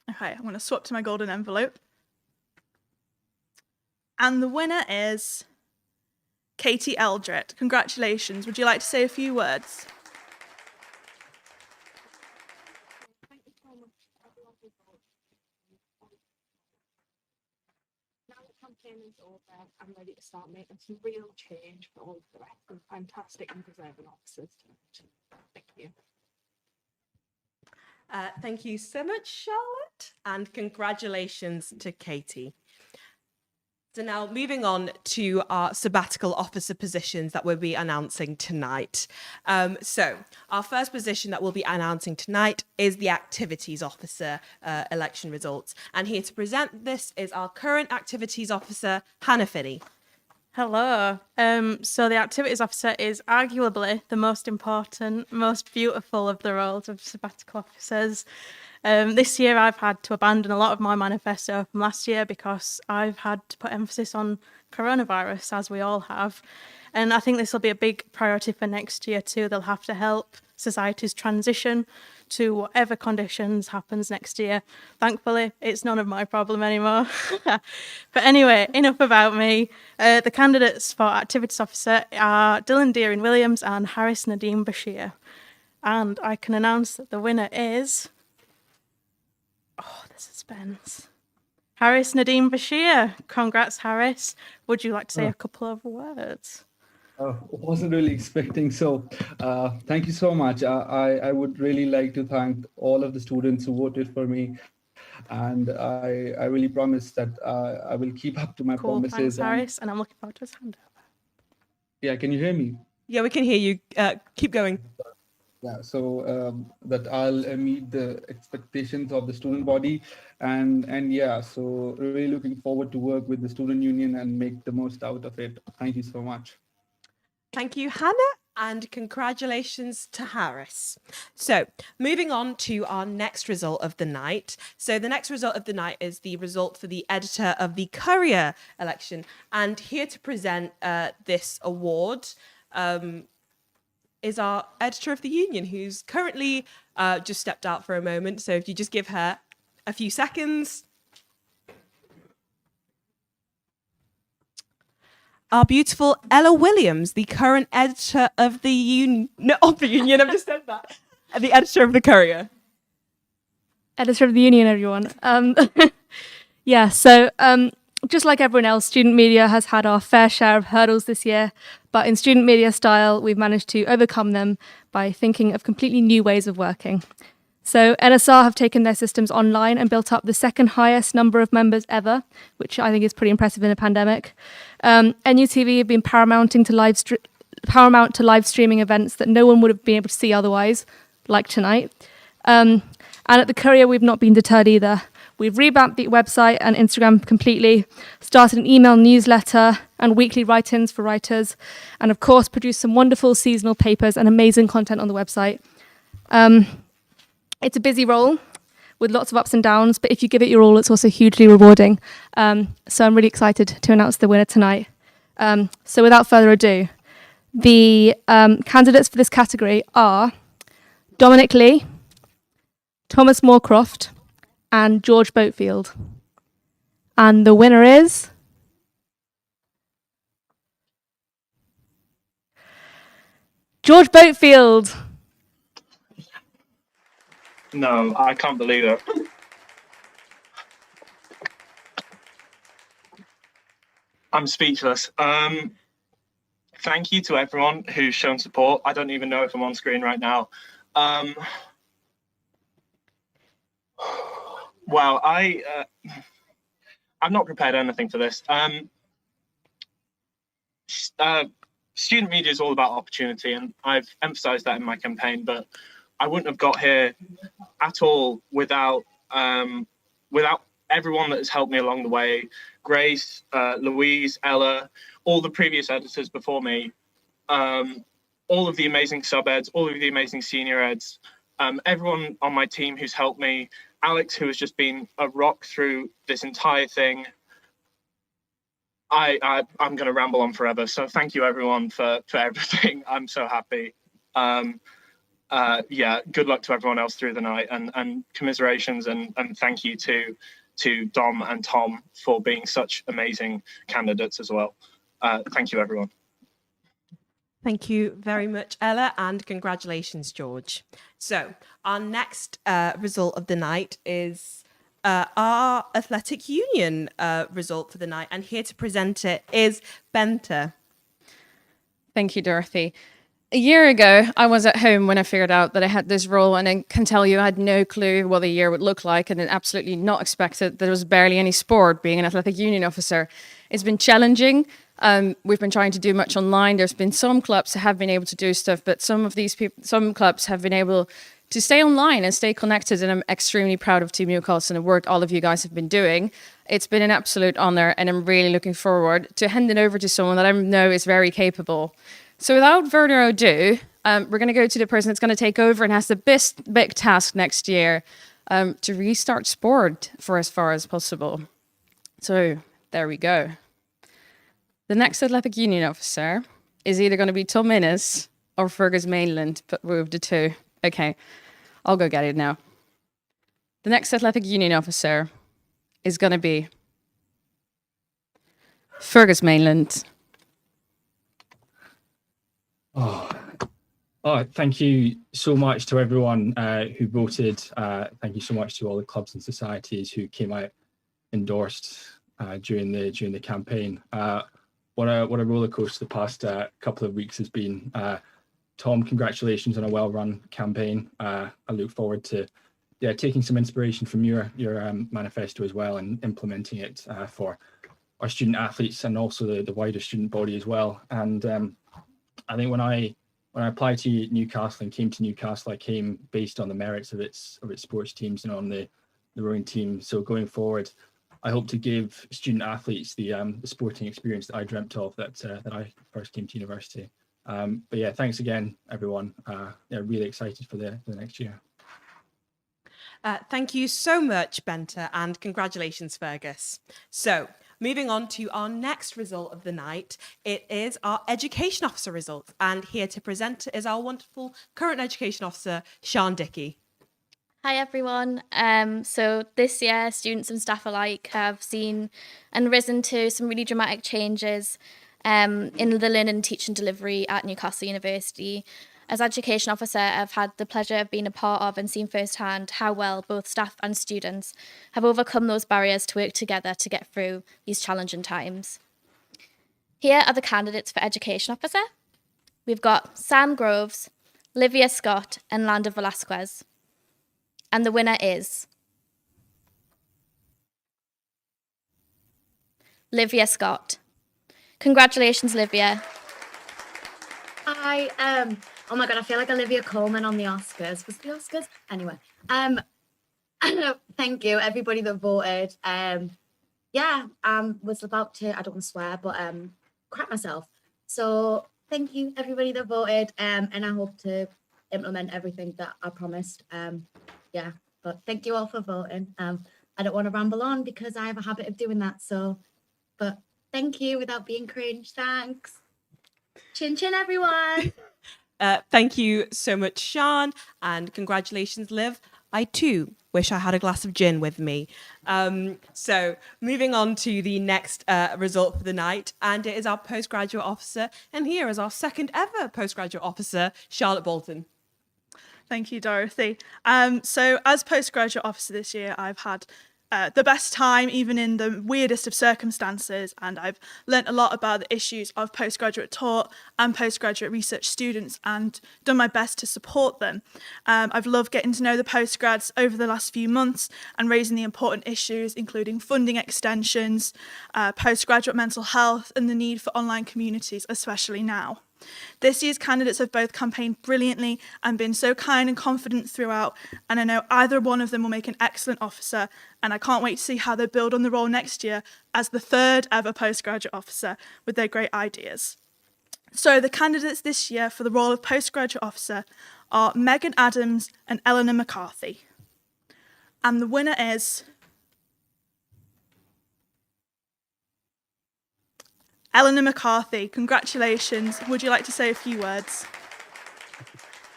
D: Okay, I'm going to swap to my golden envelope. And the winner is Katie Eldred. Congratulations. Would you like to say a few words?
W: Thank you so much to everyone who voted. Now the campaign is over, I'm ready to start making some real change for all of the rest of fantastic and deserving officers. Thank you.
I: Thank you so much, Charlotte, and congratulations to Katie. So now moving on to our sabbatical officer positions that we'll be announcing tonight. So our first position that we'll be announcing tonight is the activities officer election results. And here to present this is our current activities officer, Hannah Finney.
F: Hello. So the activities officer is arguably the most important, most beautiful of the roles of sabbatical officers. This year I've had to abandon a lot of my manifesto from last year because I've had to put emphasis on coronavirus, as we all have. And I think this will be a big priority for next year too. They'll have to help society's transition to whatever conditions happens next year. Thankfully, it's none of my problem anymore. But anyway, enough about me. The candidates for activities officer are Dylan Deering Williams and Harris Nadeem Bashir. And I can announce that the winner is... Oh, the suspense. Harris Nadeem Bashir. Congrats, Harris. Would you like to say a couple of words?
X: Wasn't really expecting so. Thank you so much. I would really like to thank all of the students who voted for me. and I really promise that I will keep up to my
A: Cool, thanks,
X: promises. And
A: Harris. And I'm looking forward to his hand.
X: yeah, can you hear me?
I: Yeah, we can hear you. Keep going.
X: Yeah, so that I'll meet the expectations of the student body, and yeah, so really looking forward to work with the student union and make the most out of it. Thank you so much.
I: Thank you, Hannah, and congratulations to Harris. So, moving on to our next result of the night. So, the next result of the night is the result for the editor of the Courier election. And here to present this award is our editor of the union, who's currently just stepped out for a moment. So, if you just give her a few seconds. Our beautiful Ella Williams, the current editor of the union. I've just said that. The editor of the Courier.
F: Editor of the Union, everyone. Yeah, so just like everyone else, student media has had our fair share of hurdles this year, but in student media style, we've managed to overcome them by thinking of completely new ways of working. So NSR have taken their systems online and built up the second highest number of members ever, which I think is pretty impressive in a pandemic. NUTV have been paramount to live streaming events that no one would have been able to see otherwise, like tonight. And at the Courier, we've not been deterred either. We've revamped the website and Instagram completely, started an email newsletter and weekly write-ins for writers, and of course, produced some wonderful seasonal papers and amazing content on the website. It's a busy role with lots of ups and downs, but if you give it your all, it's also hugely rewarding. So I'm really excited to announce the winner tonight. So without further ado, the candidates for this category are Dominic Lee, Thomas Moorcroft, and George Boatfield. And the winner is George Boatfield.
C: No, I can't believe it. I'm speechless. Thank you to everyone who's shown support. I don't even know if I'm on screen right now. Wow, I've not prepared anything for this. Student media is all about opportunity, and I've emphasized that in my campaign, but I wouldn't have got here at all without everyone that has helped me along the way. Grace, Louise, Ella, all the previous editors before me, all of the amazing sub-eds, all of the amazing senior eds, everyone on my team who's helped me, Alex, who has just been a rock through this entire thing. I'm going to ramble on forever. So thank you everyone for everything. I'm so happy. Yeah, good luck to everyone else through the night, and commiserations and thank you to Dom and Tom for being such amazing candidates as well. Thank you, everyone.
I: Thank you very much, Ella, and congratulations, George. So our next result of the night is our athletic union result for the night, and here to present it is Benta.
H: Thank you, Dorothy. A year ago, I was at home when I figured out that I had this role, and I can tell you I had no clue what the year would look like, and absolutely not expected there was barely any sport being an athletic union officer. It's been challenging. We've been trying to do much online. There's been some clubs that have been able to do stuff, but some clubs have been able to stay online and stay connected, and I'm extremely proud of Team Newcastle and the work all of you guys have been doing. It's been an absolute honor, and I'm really looking forward to handing over to someone that I know is very capable. So without further ado, we're going to go to the person that's going to take over and has the big task next year to restart sport for as far as possible. So there we go. The next athletic union officer is either going to be Tom Innes or Fergus Mainland, but we're of the two. Okay, I'll go get it now. The next athletic union officer is going to be Fergus Mainland.
E: Oh, thank you so much to everyone who voted. Thank you so much to all the clubs and societies who came out endorsed during the campaign. What a roller coaster the past couple of weeks has been. Tom, congratulations on a well-run campaign. I look forward to yeah, taking some inspiration from your manifesto as well and implementing it for our student athletes and also the wider student body as well. And I think when I applied to Newcastle and came to Newcastle, I came based on the merits of its sports teams and on the rowing team. So going forward, I hope to give student athletes the sporting experience that I dreamt of that I first came to university. But yeah, thanks again, everyone. Yeah, really excited for the next year.
I: Thank you so much, Benta, and congratulations, Fergus. So, moving on to our next result of the night, it is our Education Officer result. And here to present is our wonderful current Education Officer, Sian Dickey.
A: Hi everyone. So this year, students and staff alike have seen and risen to some really dramatic changes in the learning and teaching delivery at Newcastle University. As Education Officer, I've had the pleasure of being a part of and seeing firsthand how well both staff and students have overcome those barriers to work together to get through these challenging times. Here are the candidates for Education Officer. We've got Sam Groves, Livia Scott and Landa Velasquez. And the winner is Livia Scott. Congratulations, Livia.
B: Oh my God, I feel like Olivia Colman on the Oscars. Was it the Oscars? Anyway, thank you, everybody that voted. Was about to, I don't want to swear, but crap myself. So thank you, everybody that voted, and I hope to implement everything that I promised. But thank you all for voting. I don't want to ramble on because I have a habit of doing that. But thank you without being cringe. Thanks. Chin chin, everyone.
I: Thank you so much, Sian, and congratulations, Liv. I too wish I had a glass of gin with me. So moving on to the next result for the night, and it is our postgraduate officer, and here is our second ever postgraduate officer, Charlotte Bolton.
D: Thank you, Dorothy. So as postgraduate officer this year, I've had the best time, even in the weirdest of circumstances, and I've learnt a lot about the issues of postgraduate taught and postgraduate research students and done my best to support them. I've loved getting to know the postgrads over the last few months and raising the important issues, including funding extensions, postgraduate mental health and the need for online communities, especially now. This year's candidates have both campaigned brilliantly and been so kind and confident throughout, and I know either one of them will make an excellent officer, and I can't wait to see how they build on the role next year as the third ever postgraduate officer with their great ideas. So the candidates this year for the role of postgraduate officer are Megan Adams and Eleanor McCarthy. And the winner is Eleanor McCarthy. Congratulations. Would you like to say a few words?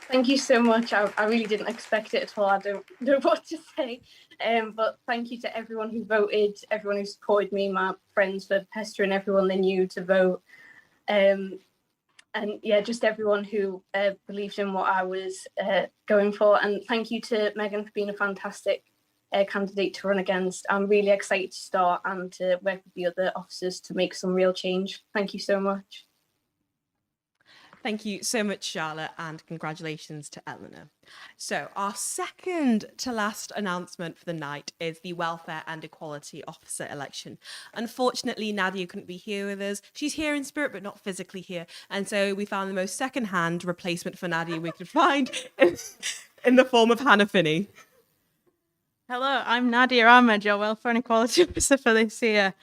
W: Thank you so much. I really didn't expect it at all. I don't know what to say. But thank you to everyone who voted, everyone who supported me, my friends for pestering everyone they knew to vote. And yeah, just everyone who believed in what I was going for. And thank you to Megan for being a fantastic candidate to run against. I'm really excited to start and to work with the other officers to make some real change. Thank you so much.
I: Thank you so much, Charlotte, and congratulations to Eleanor. So our second to last announcement for the night is the Welfare and Equality Officer election. Unfortunately, Nadia couldn't be here with us. She's here in spirit, but not physically here. And so we found the most second-hand replacement for Nadia we could find in the form of Hannah Finney.
G: Hello, I'm Nadia Ahmed, your Welfare and Equality Officer for this year.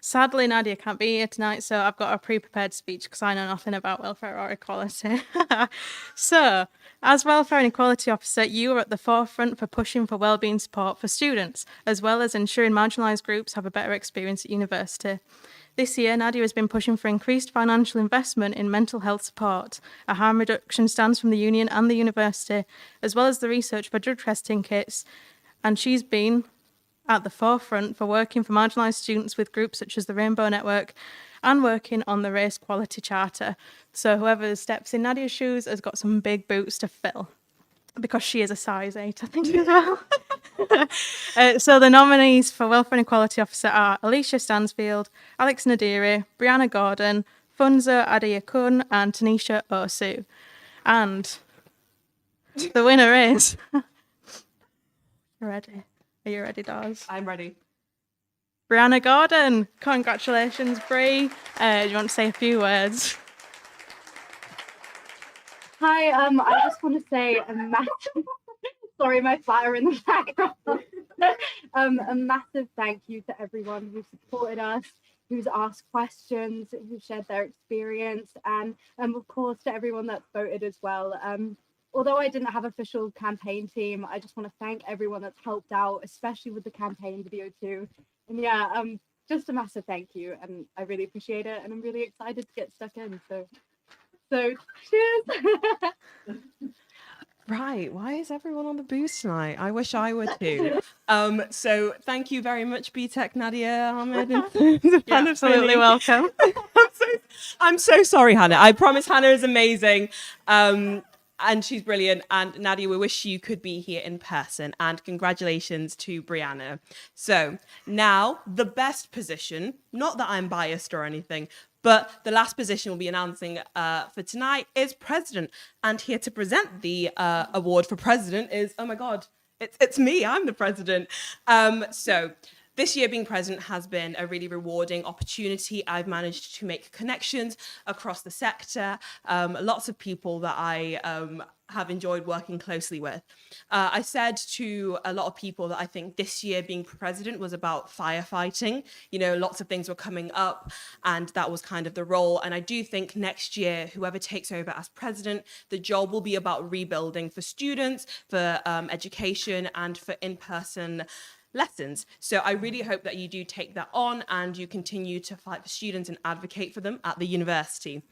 G: Sadly, Nadia can't be here tonight, so I've got a pre-prepared speech because I know nothing about welfare or equality. So, as Welfare and Equality Officer, you are at the forefront for pushing for wellbeing support for students, as well as ensuring marginalised groups have a better experience at university. This year, Nadia has been pushing for increased financial investment in mental health support, a harm reduction stance from the union and the university, as well as the research for drug testing kits, and she's been at the forefront for working for marginalised students with groups such as the Rainbow Network and working on the Race Quality Charter. So whoever steps in Nadia's shoes has got some big boots to fill, because she is a size 8, I think, as well. So the nominees for Welfare and Equality Officer are Alicia Stansfield, Alex Nadiri, Brianna Gordon, Funzo Adeyakun and Tanisha Osu. And the winner is Ready? Are you ready, Daz?
I: I'm ready.
G: Brianna Gordon, congratulations, Bri. Do you want to say a few words?
J: Hi, I just want to say a massive, sorry, my fire in the background. A massive thank you to everyone who supported us, who's asked questions, who shared their experience, and of course to everyone that's voted as well. Although I didn't have official campaign team, I just want to thank everyone that's helped out, especially with the campaign video too. And yeah, just a massive thank you, and I really appreciate it, and I'm really excited to get stuck in. So cheers.
I: Right, why is everyone on the boost tonight? I wish I were too. So thank you very much, BTEC Nadia, Ahmed, and
G: You're
I: Hannah
G: absolutely
I: Finney.
G: welcome.
I: I'm so sorry, Hannah. I promise Hannah is amazing. And she's brilliant. And Nadia, we wish you could be here in person. And congratulations to Brianna. So now the best position, not that I'm biased or anything, but the last position we'll be announcing for tonight is president. And here to present the award for president is, oh my God, it's me. I'm the president. So this year being president has been a really rewarding opportunity. I've managed to make connections across the sector, lots of people that I have enjoyed working closely with. I said to a lot of people that I think this year being president was about firefighting. You know, lots of things were coming up and that was kind of the role. And I do think next year, whoever takes over as president, the job will be about rebuilding for students, for education and for in-person lessons. So I really hope that you do take that on and you continue to fight for students and advocate for them at the university.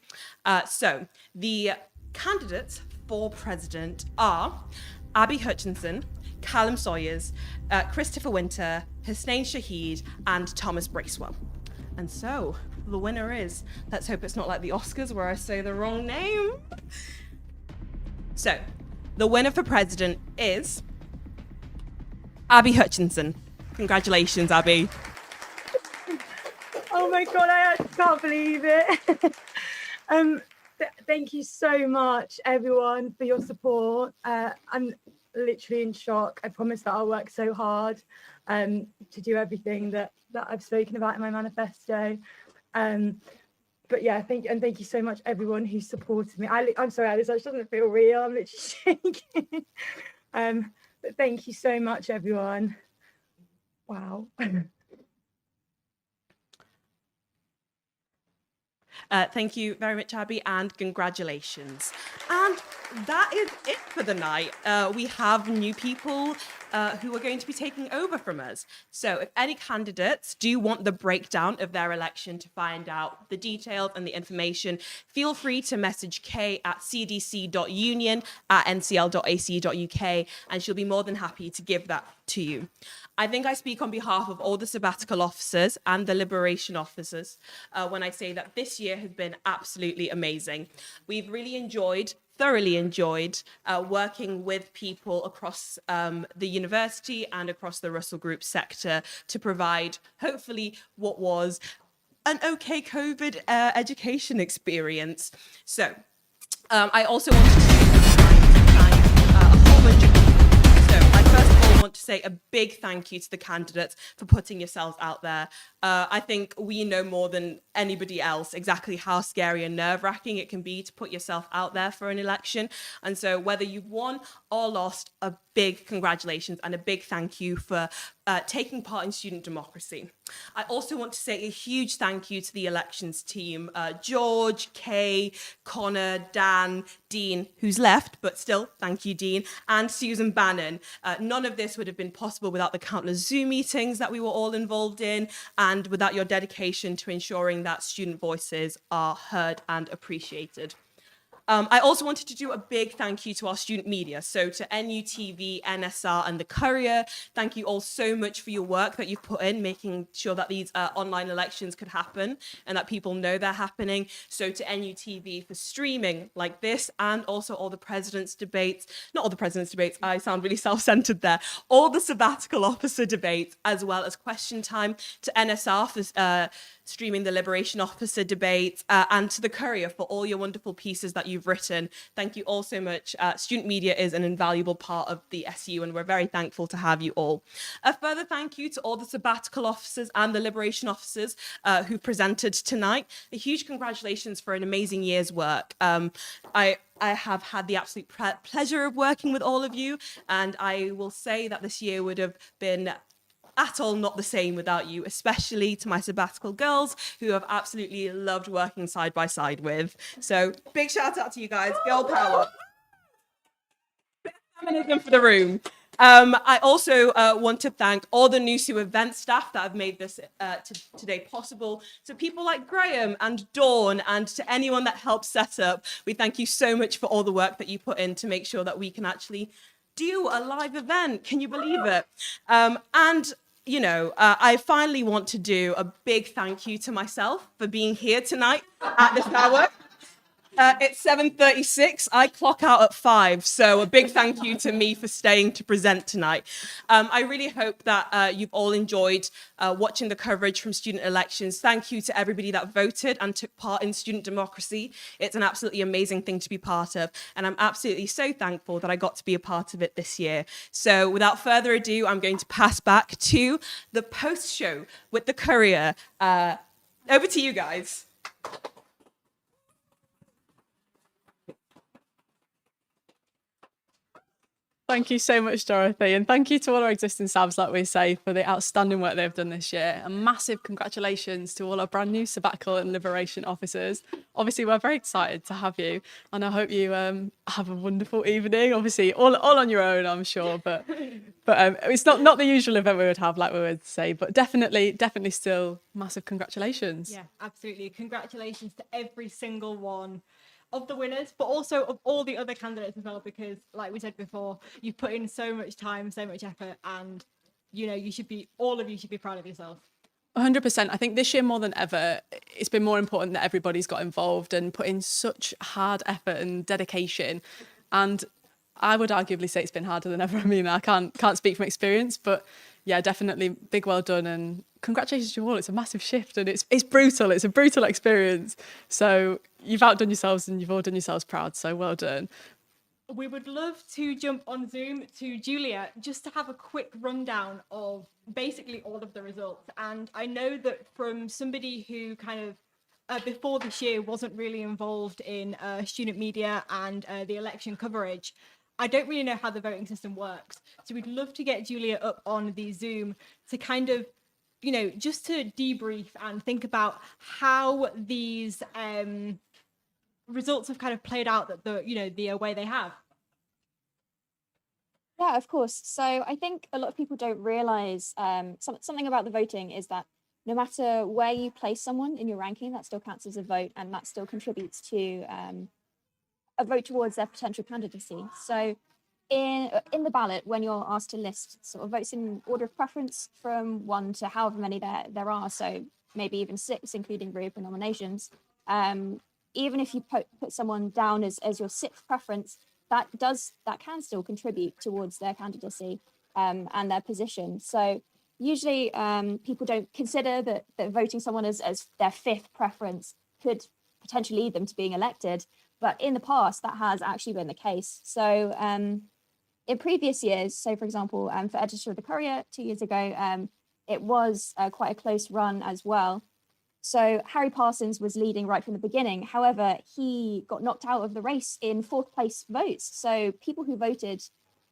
I: So the candidates for president are Abby Hutchinson, Callum Sawyers, Christopher Winter, Hussein Shahid, and Thomas Bracewell. And so the winner is, let's hope it's not like the Oscars where I say the wrong name. So the winner for president is Abby Hutchinson. Congratulations, Abby.
K: Oh my God, I can't believe it. Thank you so much, everyone, for your support. I'm literally in shock. I promise that I'll work so hard to do everything that I've spoken about in my manifesto. But yeah, thank you so much, everyone who supported me. I'm sorry, Alice, that doesn't feel real. I'm literally shaking. But thank you so much, everyone. Wow.
I: Thank you very much, Abby, and congratulations. And that is it for the night. We have new people who are going to be taking over from us. So if any candidates do want the breakdown of their election to find out the details and the information, feel free to message Kay at cdc.union@ncl.ac.uk, and she'll be more than happy to give that to you. I think I speak on behalf of all the sabbatical officers and the liberation officers when I say that this year has been absolutely amazing. We've really thoroughly enjoyed working with people across the university and across the Russell Group sector to provide, hopefully, what was an okay COVID education experience. So I also want to thank a whole bunch of people. So I first of all want to say a big thank you to the candidates for putting yourselves out there. I think we know more than anybody else exactly how scary and nerve-wracking it can be to put yourself out there for an election. And so whether you've won or lost, a big congratulations and a big thank you for taking part in student democracy. I also want to say a huge thank you to the elections team, George, Kay, Connor, Dan, Dean, who's left, but still, thank you, Dean, and Susan Bannon. None of this would have been possible without the countless Zoom meetings that we were all involved in, and without your dedication to ensuring that student voices are heard and appreciated. I also wanted to do a big thank you to our student media, so to NUTV, NSR, and the Courier. Thank you all so much for your work that you've put in, making sure that these online elections could happen and that people know they're happening. So to NUTV for streaming like this, and also all the president's debates, not all the president's debates, I sound really self-centered there, all the sabbatical officer debates, as well as question time, to NSR for streaming the liberation officer debates, and to the Courier for all your wonderful pieces that you've you've written. Thank you all so much. Student media is an invaluable part of the SU, and we're very thankful to have you all. A further thank you to all the sabbatical officers and the liberation officers who presented tonight. A huge congratulations for an amazing year's work. I have had the absolute pleasure of working with all of you, and I will say that this year would have been at all not the same without you, especially to my sabbatical girls who have absolutely loved working side by side with. So big shout out to you guys, girl power. Feminism for the room. I also want to thank all the NUSU event staff that have made this today possible. So people like Graham and Dawn, and to anyone that helped set up, we thank you so much for all the work that you put in to make sure that we can actually do a live event. Can you believe it? And you know, I finally want to do a big thank you to myself for being here tonight at this hour. It's 7:36. I clock out at 5, so a big thank you to me for staying to present tonight. I really hope that you've all enjoyed watching the coverage from student elections. Thank you to everybody that voted and took part in student democracy. It's an absolutely amazing thing to be part of, and I'm absolutely so thankful that I got to be a part of it this year. So without further ado, I'm going to pass back to the post show with the Courier. Over to you guys.
L: Thank you so much, Dorothy, and thank you to all our existing SABs, like we say, for the outstanding work they've done this year. And massive congratulations to all our brand new sabbatical and liberation officers. Obviously, we're very excited to have you, and I hope you have a wonderful evening. Obviously, all on your own, I'm sure, but it's not the usual event we would have, like we would say, but definitely still massive congratulations.
M: Yeah, absolutely. Congratulations to every single one of the winners, but also of all the other candidates as well, because like we said before, you've put in so much time, so much effort, and you know, all of you should be proud of yourself.
L: 100%. I think this year more than ever, it's been more important that everybody's got involved and put in such hard effort and dedication. And I would arguably say it's been harder than ever. I mean, I can't speak from experience, but yeah, definitely big well done and congratulations to you all. It's a massive shift and it's brutal. It's a brutal experience. So you've outdone yourselves and you've all done yourselves proud. So well done.
M: We would love to jump on Zoom to Julia just to have a quick rundown of basically all of the results. And I know that from somebody who kind of before this year wasn't really involved in student media and the election coverage, I don't really know how the voting system works. So we'd love to get Julia up on the Zoom to kind of, you know, just to debrief and think about how these results have kind of played out that the way they have.
N: Yeah, of course. So I think a lot of people don't realize something about the voting is that no matter where you place someone in your ranking, that still counts as a vote, and that still contributes to a vote towards their potential candidacy. So in the ballot, when you're asked to list sort of votes in order of preference from 1 to however many there are, so maybe even 6, including reopen nominations, even if you put someone down as your 6th preference, that can still contribute towards their candidacy and their position. So usually people don't consider that voting someone as their 5th preference could potentially lead them to being elected. But in the past, that has actually been the case. So in previous years, so for example, for editor of the Courier 2 years ago, it was quite a close run as well. So Harry Parsons was leading right from the beginning. However, he got knocked out of the race in 4th place votes. So people who voted,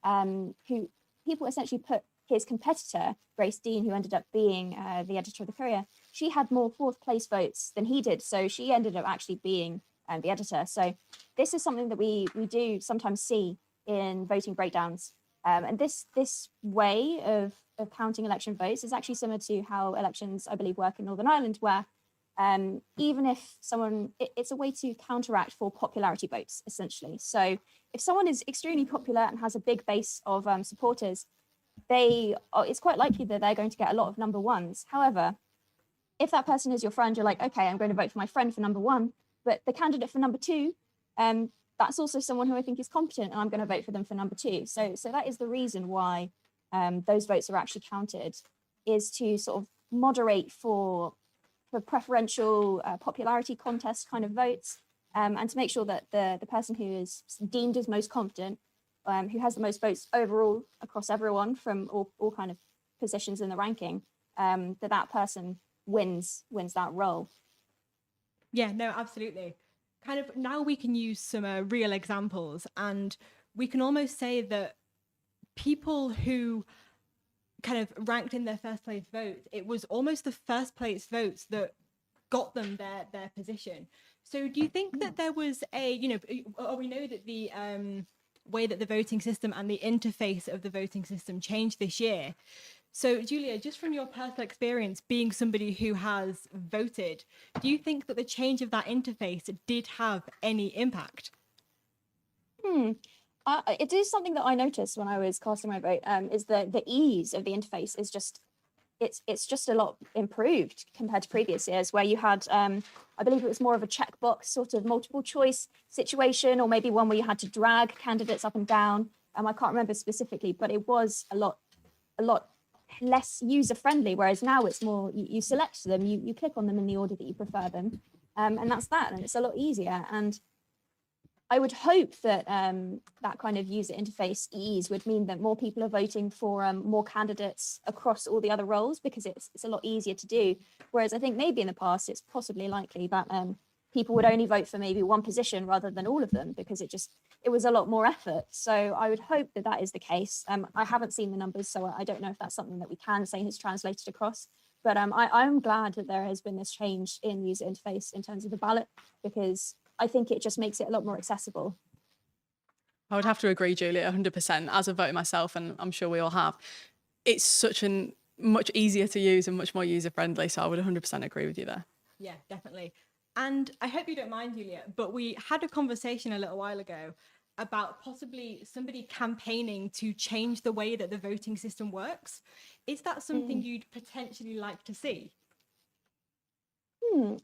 N: people essentially put his competitor, Grace Dean, who ended up being the editor of the Courier, she had more 4th place votes than he did. So she ended up actually being the editor. So this is something that we do sometimes see in voting breakdowns. And this way of counting election votes is actually similar to how elections, I believe, work in Northern Ireland, where even if it's a way to counteract for popularity votes, essentially. So if someone is extremely popular and has a big base of supporters, it's quite likely that they're going to get a lot of number ones. However, if that person is your friend, you're like, okay, I'm going to vote for my friend for number 1, but the candidate for number 2, that's also someone who I think is competent, and I'm going to vote for them for number 2. So that is the reason why those votes are actually counted, is to sort of moderate for preferential popularity contest kind of votes, and to make sure that the person who is deemed as most competent, who has the most votes overall across everyone from all kind of positions in the ranking, that person wins that role.
M: Yeah, no, absolutely. Kind of now we can use some real examples, and we can almost say that people who kind of ranked in their first place votes, it was almost the first place votes that got them their position. So do you think that there was we know that the way that the voting system and the interface of the voting system changed this year. So Julia, just from your personal experience being somebody who has voted, do you think that the change of that interface did have any impact?
N: It is something that I noticed when I was casting my vote, is the ease of the interface is just, it's just a lot improved compared to previous years where you had, I believe it was more of a checkbox sort of multiple choice situation, or maybe one where you had to drag candidates up and down. I can't remember specifically, but it was a lot less user friendly, whereas now it's more, you select them, you click on them in the order that you prefer them, and that's that, and it's a lot easier. And I would hope that that kind of user interface ease would mean that more people are voting for more candidates across all the other roles, because it's a lot easier to do. Whereas I think maybe in the past, it's possibly likely that people would only vote for maybe one position rather than all of them, because it was a lot more effort. So I would hope that that is the case. I haven't seen the numbers, so I don't know if that's something that we can say has translated across. But I'm glad that there has been this change in user interface in terms of the ballot, because I think it just makes it a lot more accessible.
L: I would have to agree, Julia, 100%. As a voter myself, and I'm sure we all have, it's such a much easier to use and much more user friendly. So I would 100% agree with you there.
M: Yeah, definitely. And I hope you don't mind, Julia, but we had a conversation a little while ago about possibly somebody campaigning to change the way that the voting system works. Is that something you'd potentially like to see?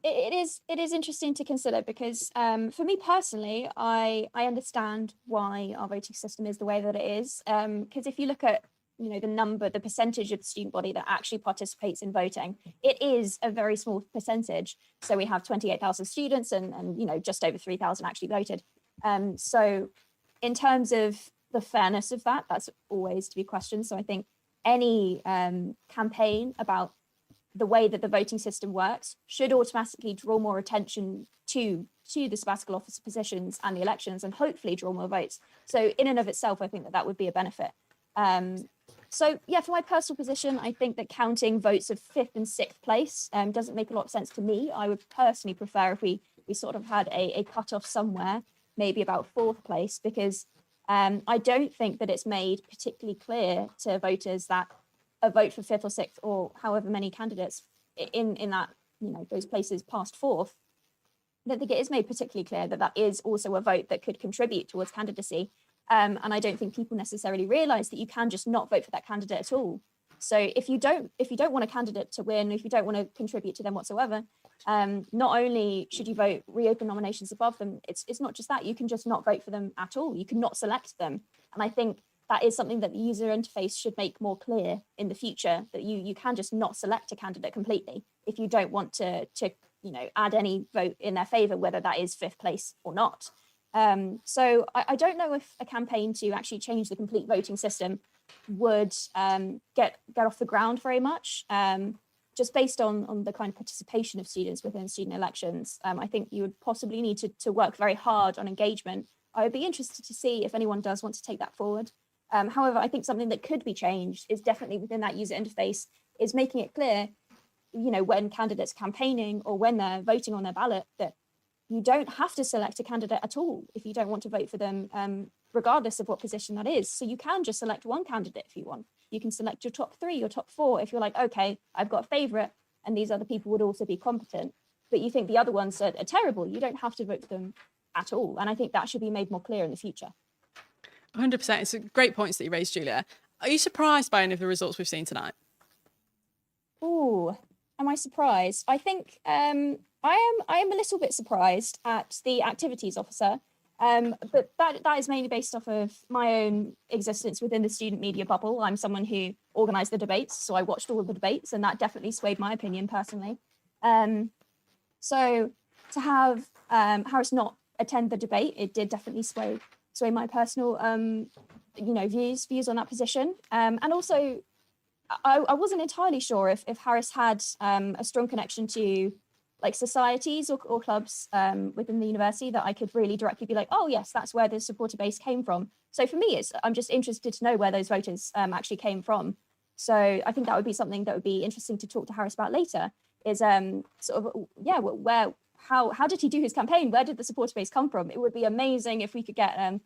N: It is interesting to consider, because for me personally, I understand why our voting system is the way that it is. Because if you look at the percentage of the student body that actually participates in voting, it is a very small percentage. So we have 28,000 students, and just over 3,000 actually voted. So in terms of the fairness of that, that's always to be questioned. So I think any campaign about the way that the voting system works should automatically draw more attention to the sabbatical officer positions and the elections, and hopefully draw more votes. So in and of itself, I think that would be a benefit. So yeah, for my personal position, I think that counting votes of 5th and 6th place doesn't make a lot of sense to me. I would personally prefer if we sort of had a cutoff somewhere, maybe about 4th place, because I don't think that it's made particularly clear to voters that a vote for 5th or 6th, or however many candidates in that, those places past 4th, I don't think it is made particularly clear that that is also a vote that could contribute towards candidacy. And I don't think people necessarily realise that you can just not vote for that candidate at all. So if you don't want a candidate to win, if you don't want to contribute to them whatsoever, not only should you vote reopen nominations above them, it's not just that, you can just not vote for them at all. You can not select them. And I think that is something that the user interface should make more clear in the future, that you can just not select a candidate completely if you don't want to add any vote in their favour, whether that is 5th place or not. So I don't know if a campaign to actually change the complete voting system would get off the ground very much. Just based on the kind of participation of students within student elections, I think you would possibly need to work very hard on engagement. I would be interested to see if anyone does want to take that forward. However, I think something that could be changed is definitely within that user interface, is making it clear, when candidates are campaigning or when they're voting on their ballot, that you don't have to select a candidate at all if you don't want to vote for them, regardless of what position that is. So you can just select one candidate if you want. You can select your top 3, your top 4, if you're like, okay, I've got a favourite and these other people would also be competent, but you think the other ones are terrible. You don't have to vote for them at all. And I think that should be made more clear in the future.
L: 100%. It's a great points that you raised, Julia. Are you surprised by any of the results we've seen tonight?
N: Oh, am I surprised? I think I am a little bit surprised at the activities officer, but that is mainly based off of my own existence within the student media bubble. I'm someone who organised the debates, so I watched all of the debates, and that definitely swayed my opinion personally. So to have Harris not attend the debate, it did definitely sway my personal views on that position. And also, I wasn't entirely sure if Harris had a strong connection to like societies or clubs within the university that I could really directly be like, oh yes, that's where the supporter base came from. So for me, I'm just interested to know where those voters actually came from. So I think that would be something that would be interesting to talk to Harris about later, is how did he do his campaign? Where did the supporter base come from? It would be amazing if we could get a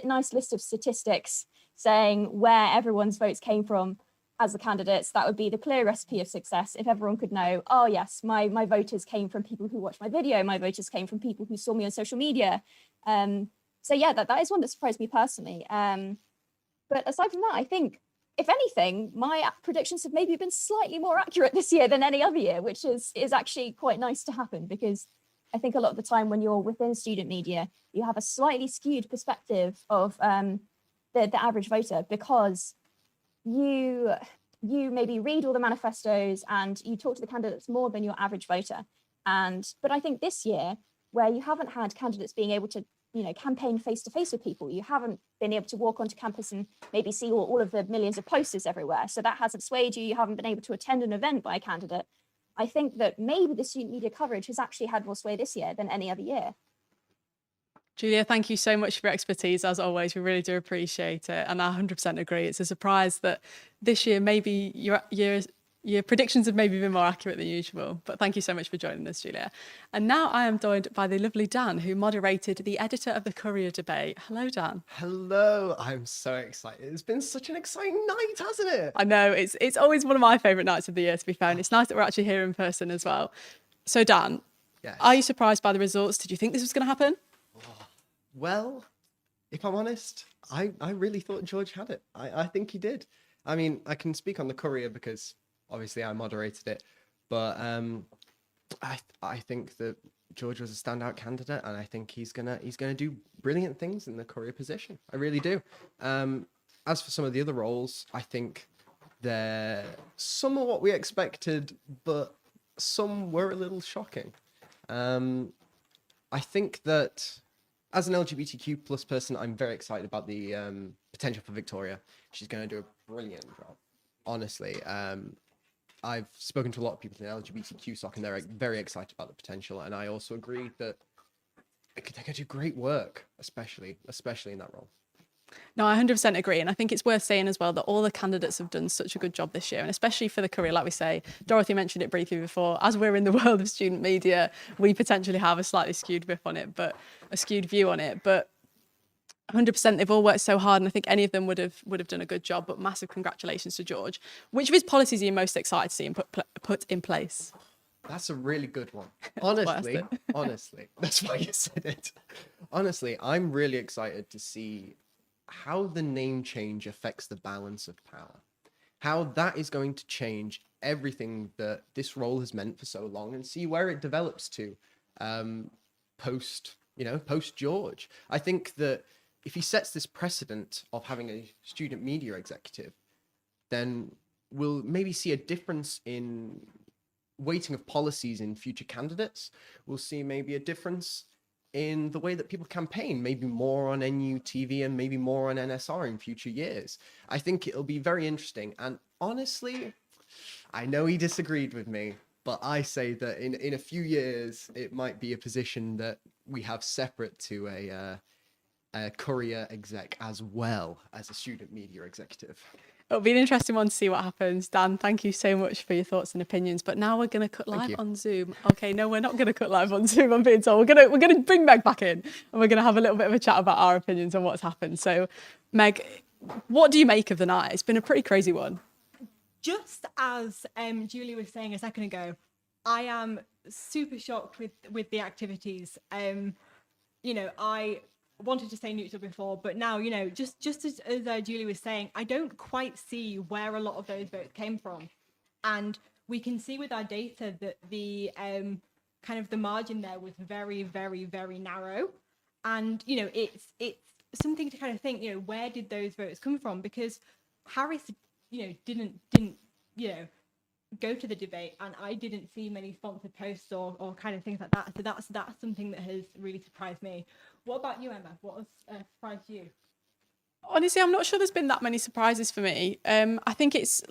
N: nice list of statistics saying where everyone's votes came from as the candidates. That would be the clear recipe of success. If everyone could know, oh yes, my voters came from people who watched my video, my voters came from people who saw me on social media. So yeah, that is one that surprised me personally. But aside from that, I think, if anything, my predictions have maybe been slightly more accurate this year than any other year, which is actually quite nice to happen, because I think a lot of the time when you're within student media, you have a slightly skewed perspective of the average voter, because you maybe read all the manifestos and you talk to the candidates more than your average voter. But I think this year, where you haven't had candidates being able to campaign face to face with people, you haven't been able to walk onto campus and maybe see all of the millions of posters everywhere. So that hasn't swayed you. You haven't been able to attend an event by a candidate. I think that maybe the student media coverage has actually had more sway this year than any other year.
L: Julia, thank you so much for your expertise, as always. We really do appreciate it. And I 100% agree. It's a surprise that this year maybe your predictions have maybe been more accurate than usual. But thank you so much for joining us, Julia. And now I am joined by the lovely Dan, who moderated the editor of the Courier debate. Hello, Dan.
O: Hello. I'm so excited. It's been such an exciting night, hasn't it?
L: I know. It's always one of my favourite nights of the year, to be fair. And it's nice that we're actually here in person as well. So, Dan,
O: yes.
L: Are you surprised by the results? Did you think this was going to happen?
O: Well, if I'm honest, I really thought George had it. I think he did. I mean, I can speak on the Courier because obviously I moderated it, but I think that George was a standout candidate, and I think he's gonna do brilliant things in the Courier position. I really do. As for some of the other roles, I think they're some of what we expected, but some were a little shocking. I think that as an LGBTQ plus person, I'm very excited about the potential for Victoria. She's going to do a brilliant job, honestly. I've spoken to a lot of people in LGBTQ SOC, and they're very excited about the potential. And I also agree that they could do great work, especially in that role.
L: No, I 100% agree. And I think it's worth saying as well that all the candidates have done such a good job this year, and especially for the Courier, like we say, Dorothy mentioned it briefly before, as we're in the world of student media, we potentially have a slightly skewed view on it, but 100% they've all worked so hard, and I think any of them would have done a good job. But massive congratulations to George. Which of his policies are you most excited to see him put in place?
O: That's a really good one. Honestly, that's why you said it. Honestly, I'm really excited to see how the name change affects the balance of power, how that is going to change everything that this role has meant for so long, and see where it develops to post George. I think that if he sets this precedent of having a student media executive, then we'll maybe see a difference in weighting of policies in future candidates. We'll see maybe a difference in the way that people campaign, maybe more on NU TV and maybe more on NSR in future years. I think it'll be very interesting. And honestly, I know he disagreed with me, but I say that in a few years, it might be a position that we have separate to a Courier exec as well as a student media executive.
L: It'll be an interesting one to see what happens. Dan, thank you so much for your thoughts and opinions. But now we're going to cut live on Zoom. Okay, no, we're not going to cut live on Zoom, I'm being told. We're going to bring Meg back in, and we're going to have a little bit of a chat about our opinions on what's happened. So, Meg, what do you make of the night? It's been a pretty crazy one.
M: Just as Julie was saying a second ago, I am super shocked with the activities. I wanted to say neutral before, but now, just as Julie was saying, I don't quite see where a lot of those votes came from. And we can see with our data that the kind of the margin there was very, very, very narrow. And, it's something to kind of think, where did those votes come from? Because Harris, didn't go to the debate, and I didn't see many sponsored posts or kind of things like that. So that's something that has really surprised me. What about you, Emma? What has surprised you?
L: Honestly, I'm not sure there's been that many surprises for me. I think it's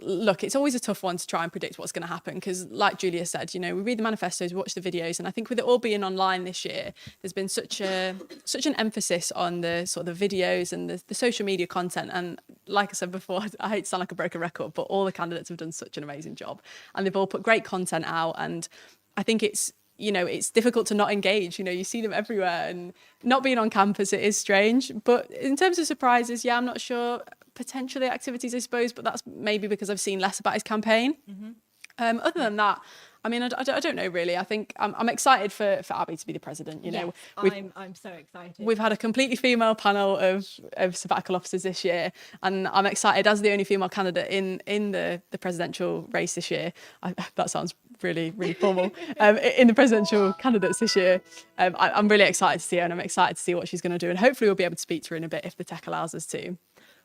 L: always a tough one to try and predict what's going to happen because, like Julia said, we read the manifestos, we watch the videos, and I think with it all being online this year, there's been such an emphasis on the sort of the videos and the social media content. And like I said before, I hate to sound like a broken record, but all the candidates have done such an amazing job, and they've all put great content out. And I think it's difficult to not engage. You see them everywhere, and not being on campus, it is strange. But in terms of surprises, yeah, I'm not sure. Potentially activities, I suppose, but that's maybe because I've seen less about his campaign. Other than that, I mean, I don't know really. I think I'm excited for Abby to be the president.
M: Yes, I'm so excited.
L: We've had a completely female panel of sabbatical officers this year, and I'm excited as the only female candidate in the presidential race this year. That sounds really, really formal. In the presidential candidates this year, I'm really excited to see her, and I'm excited to see what she's going to do, and hopefully we'll be able to speak to her in a bit if the tech allows us to.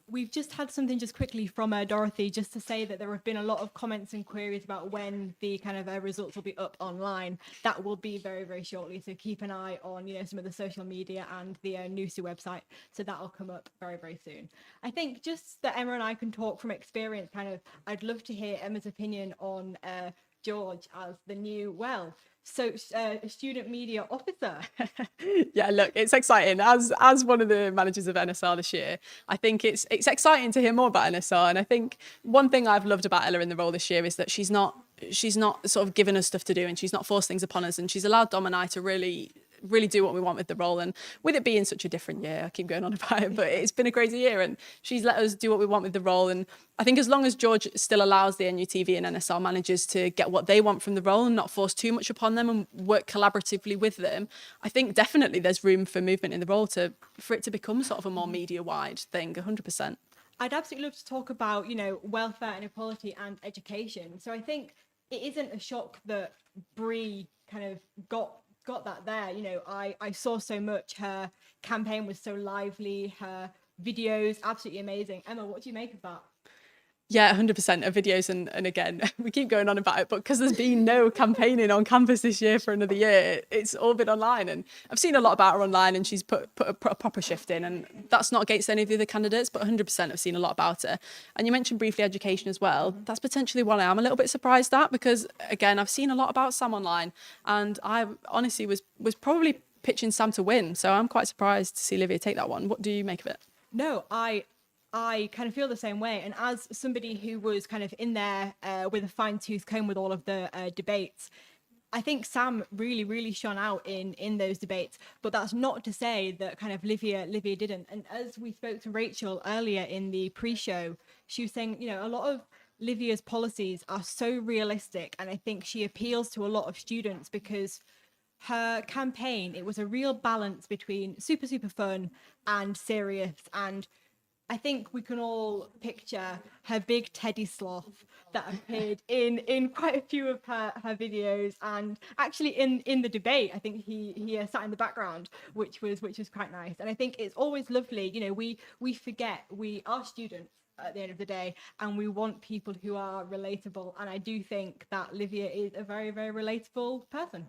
M: We've just had something just quickly from Dorothy, just to say that there have been a lot of comments and queries about when the kind of results will be up online. That will be very, very shortly. So keep an eye on, some of the social media and the NUSU website. So that'll come up very, very soon. I think just that Emma and I can talk from experience, I'd love to hear Emma's opinion on George as the new, student media officer.
L: Yeah, look, it's exciting. As one of the managers of NSR this year, I think it's exciting to hear more about NSR. And I think one thing I've loved about Ella in the role this year is that she's not sort of given us stuff to do, and she's not forced things upon us, and she's allowed Dom and I to really do what we want with the role. And with it being such a different year, I keep going on about it, but it's been a crazy year, and she's let us do what we want with the role. And I think as long as George still allows the NUTV and NSR managers to get what they want from the role and not force too much upon them and work collaboratively with them, I think definitely there's room for movement in the role for it to become sort of a more media-wide thing, 100%.
M: I'd absolutely love to talk about, welfare and equality and education. So I think it isn't a shock that Bree kind of got that there. I saw so much. Her campaign was so lively, her videos absolutely amazing. Emma, what do you make of that?
L: Yeah, 100% of videos, and again, we keep going on about it, but because there's been no campaigning on campus this year for another year, it's all been online. And I've seen a lot about her online, and she's put a proper shift in, and that's not against any of the other candidates, but 100% I've seen a lot about her. And you mentioned briefly education as well. That's potentially one I am a little bit surprised at, because again, I've seen a lot about Sam online, and I honestly was probably pitching Sam to win. So I'm quite surprised to see Olivia take that one. What do you make of it?
M: No, I kind of feel the same way. And as somebody who was kind of in there with a fine-tooth comb with all of the debates, I think Sam really, really shone out in those debates. But that's not to say that kind of Livia didn't. And as we spoke to Rachel earlier in the pre-show, she was saying, a lot of Livia's policies are so realistic. And I think she appeals to a lot of students because her campaign, it was a real balance between super, super fun and serious. And I think we can all picture her big teddy sloth that appeared in quite a few of her videos, and actually in the debate, I think he sat in the background, which was quite nice. And I think it's always lovely, we forget we are students at the end of the day, and we want people who are relatable. And I do think that Livia is a very, very relatable person.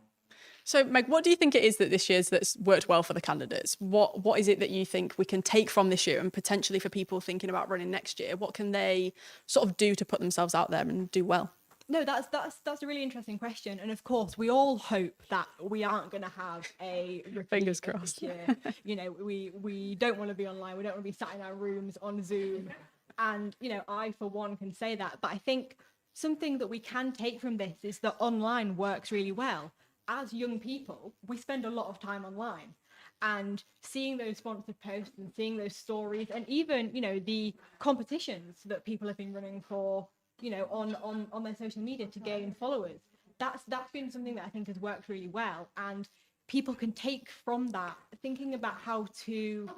L: So, Meg, what do you think it is that this year's that's worked well for the candidates? What is it that you think we can take from this year, and potentially for people thinking about running next year? What can they sort of do to put themselves out there and do well?
M: No, that's a really interesting question. And of course, we all hope that we aren't going to have a
L: fingers crossed
M: this year. We don't want to be online. We don't want to be sat in our rooms on Zoom. And, I, for one, can say that. But I think something that we can take from this is that online works really well. As young people, we spend a lot of time online, and seeing those sponsored posts and seeing those stories, and even, the competitions that people have been running for, on their social media to gain followers, that's been something that I think has worked really well. And people can take from that, thinking about how to,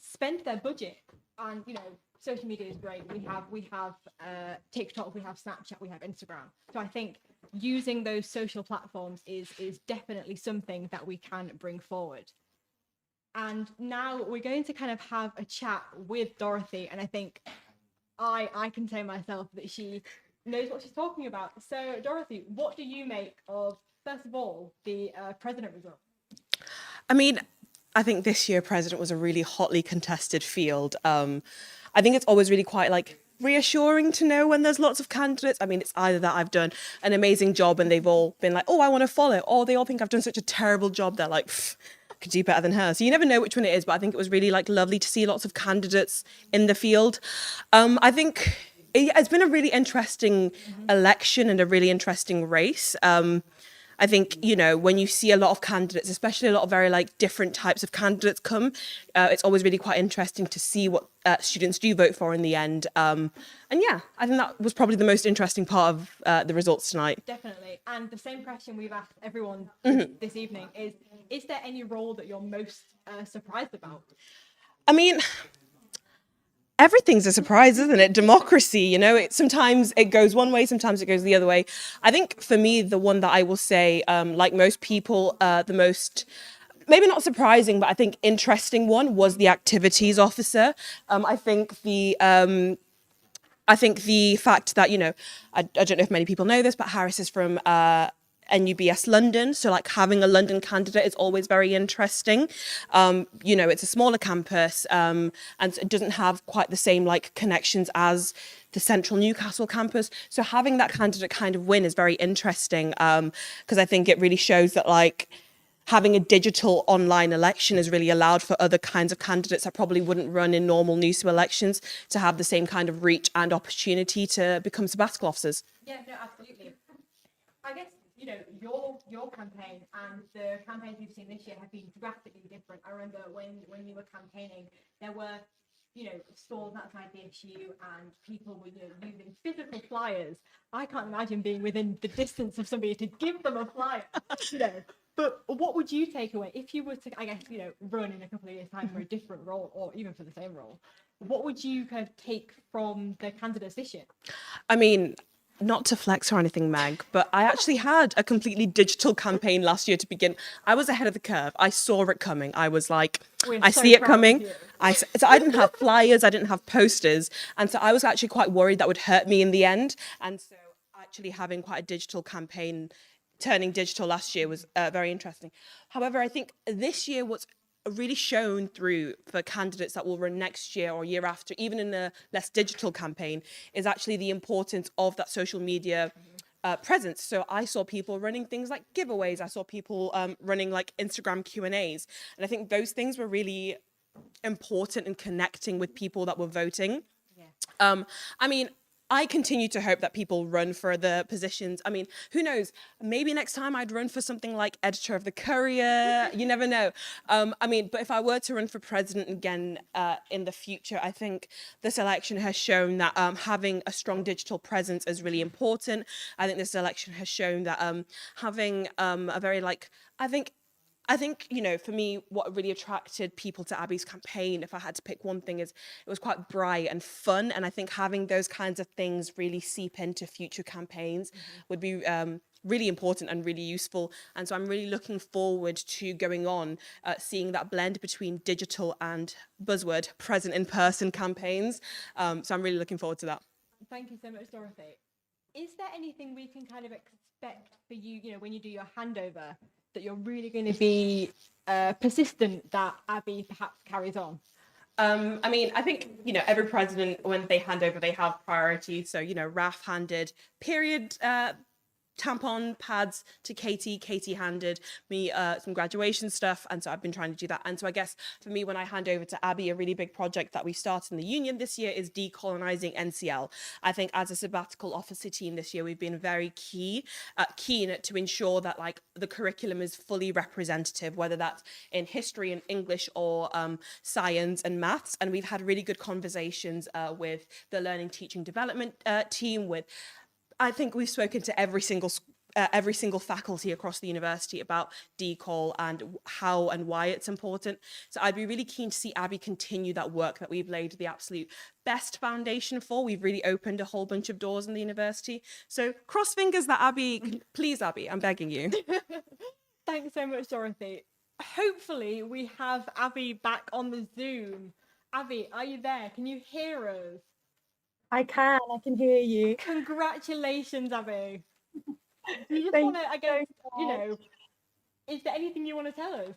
M: spend their budget. And, social media is great. We have TikTok, we have Snapchat, we have Instagram. So I think using those social platforms is definitely something that we can bring forward. And now we're going to kind of have a chat with Dorothy, and I think I can say myself that she knows what she's talking about. So Dorothy, what do you make of, first of all, the president result?
I: I mean, I think this year president was a really hotly contested field. I think it's always really quite like reassuring to know when there's lots of candidates. I mean, it's either that I've done an amazing job and they've all been like, oh, I want to follow, or they all think I've done such a terrible job. They're like, I could do better than her. So you never know which one it is, but I think it was really like lovely to see lots of candidates in the field. I think it's been a really interesting election and a really interesting race. I think, you know, when you see a lot of candidates, especially a lot of very like different types of candidates come, it's always really quite interesting to see what students do vote for in the end. And yeah, I think that was probably the most interesting part of the results tonight.
M: Definitely. And the same question we've asked everyone this evening is there any role that you're most surprised about?
I: I mean, everything's a surprise, isn't it? Democracy, you know, sometimes it goes one way, sometimes it goes the other way. I think for me, the one that I will say, like most people, the most, maybe not surprising, but I think interesting one was the activities officer. I think the fact that, you know, I don't know if many people know this, but Harris is from NUBS London, so like having a London candidate is always very interesting. You know, it's a smaller campus and it doesn't have quite the same like connections as the central Newcastle campus. So having that candidate kind of win is very interesting because I think it really shows that like having a digital online election has really allowed for other kinds of candidates that probably wouldn't run in normal NUSU elections to have the same kind of reach and opportunity to become sabbatical officers.
M: Yeah, no, absolutely. I guess, you know, your campaign and the campaigns we've seen this year have been drastically different. I remember when you were campaigning, there were, you know, stalls outside the issue and people were, you know, using physical flyers. I can't imagine being within the distance of somebody to give them a flyer, you know. But what would you take away if you were to, I guess, you know, run in a couple of years' time for a different role or even for the same role? What would you kind of take from the candidates this year?
I: I mean, not to flex or anything, Meg, but I actually had a completely digital campaign last year to begin. I was ahead of the curve. I saw it coming. I was like, I see it coming. So I didn't have flyers. I didn't have posters. And so I was actually quite worried that would hurt me in the end. And so actually having quite a digital campaign, turning digital last year was very interesting. However, I think this year what's really shown through for candidates that will run next year or year after, even in a less digital campaign, is actually the importance of that social media presence. So I saw people running things like giveaways. I saw people running like Instagram Q&As. And I think those things were really important in connecting with people that were voting. Yeah. I mean, I continue to hope that people run for the positions. I mean, who knows? Maybe next time I'd run for something like editor of the Courier. You never know. I mean, but if I were to run for president again in the future, I think this election has shown that having a strong digital presence is really important. I think this election has shown that having a very like, I think, you know, for me, what really attracted people to Abby's campaign, if I had to pick one thing, is it was quite bright and fun. And I think having those kinds of things really seep into future campaigns would be really important and really useful. And so I'm really looking forward to going on, seeing that blend between digital and buzzword present in person campaigns. So I'm really looking forward to that.
M: Thank you so much, Dorothy. Is there anything we can kind of expect for you, you know, when you do your handover, that you're really going to be persistent that Abby perhaps carries on?
I: I mean, I think, you know, every president, when they hand over, they have priorities. So, you know, Raf handed period tampon pads to Katie. Katie handed me some graduation stuff. And so I've been trying to do that. And so I guess for me, when I hand over to Abby, a really big project that we started in the union this year is decolonizing NCL. I think as a sabbatical officer team this year, we've been very keen to ensure that like the curriculum is fully representative, whether that's in history and English or science and maths. And we've had really good conversations with the learning, teaching, development team. I think we've spoken to every single faculty across the university about decol and how and why it's important. So I'd be really keen to see Abby continue that work that we've laid the absolute best foundation for. We've really opened a whole bunch of doors in the university. So cross fingers that Abby, please Abby, I'm begging you.
M: Thanks so much, Dorothy. Hopefully we have Abby back on the Zoom. Abby, are you there? Can you hear us?
K: I can hear you.
M: Congratulations, Abby. Do you just
K: Thank
M: want to, I
K: you
M: guess,
K: so
M: you
K: much.
M: know, is there anything you want to tell us?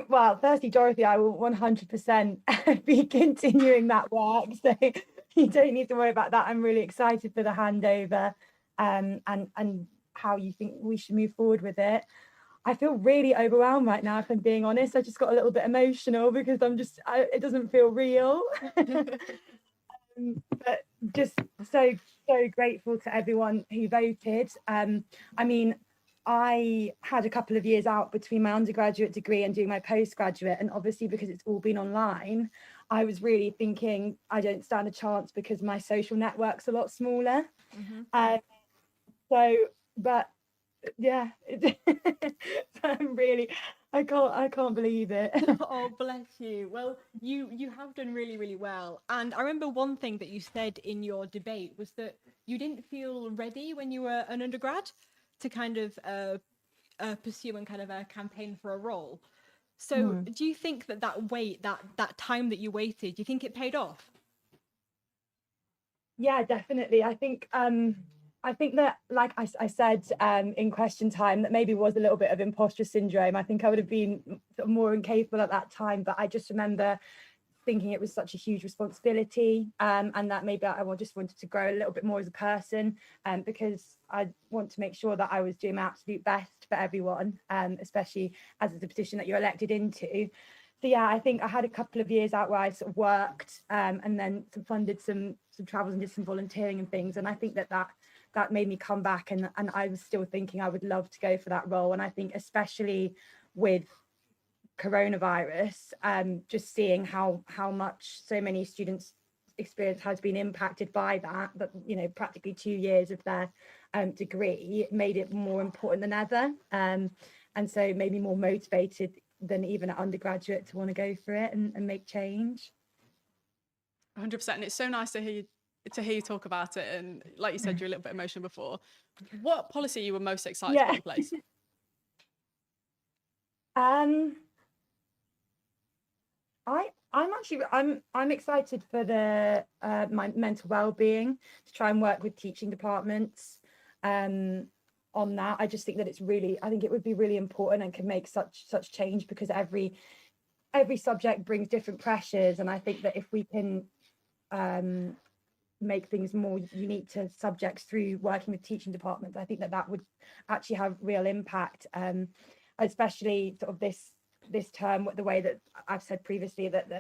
K: Well, firstly, Dorothy, I will 100% be continuing that work. So you don't need to worry about that. I'm really excited for the handover, and how you think we should move forward with it. I feel really overwhelmed right now, if I'm being honest. I just got a little bit emotional because it doesn't feel real. But just so grateful to everyone who voted. I mean, I had a couple of years out between my undergraduate degree and doing my postgraduate, and obviously because it's all been online, I was really thinking I don't stand a chance because my social network's a lot smaller. But yeah, I can't believe it.
M: Oh, bless you. Well, you have done really, really well. And I remember one thing that you said in your debate was that you didn't feel ready when you were an undergrad to kind of pursue and kind of campaign for a role. So do you think that wait, that time that you waited, do you think it paid off?
K: Yeah, definitely. I think that, like I said in question time, that maybe was a little bit of imposter syndrome. I think I would have been sort of more incapable at that time, but I just remember thinking it was such a huge responsibility, and that maybe I just wanted to grow a little bit more as a person, because I want to make sure that I was doing my absolute best for everyone, especially as it's a position that you're elected into. So yeah, I think I had a couple of years out where I sort of worked, and then funded some travels and did some volunteering and things, and I think that made me come back, and I was still thinking I would love to go for that role. And I think especially with coronavirus, just seeing how much so many students' experience has been impacted by that, but practically 2 years of their degree made it more important than ever, and so it made me more motivated than even at undergraduate to want to go for it and make change.
L: 100%. And it's so nice to hear you talk about it. And like you said, you're a little bit emotional before. What policy you were most excited to put in place? I'm excited for the my mental well-being, to try and work with teaching departments on that. I just think that I think it would be really important and can make such change, because every subject brings different pressures, and I think that if we can make things more unique to subjects through working with teaching departments, I think that would actually have real impact, especially sort of this term, the way that I've said previously that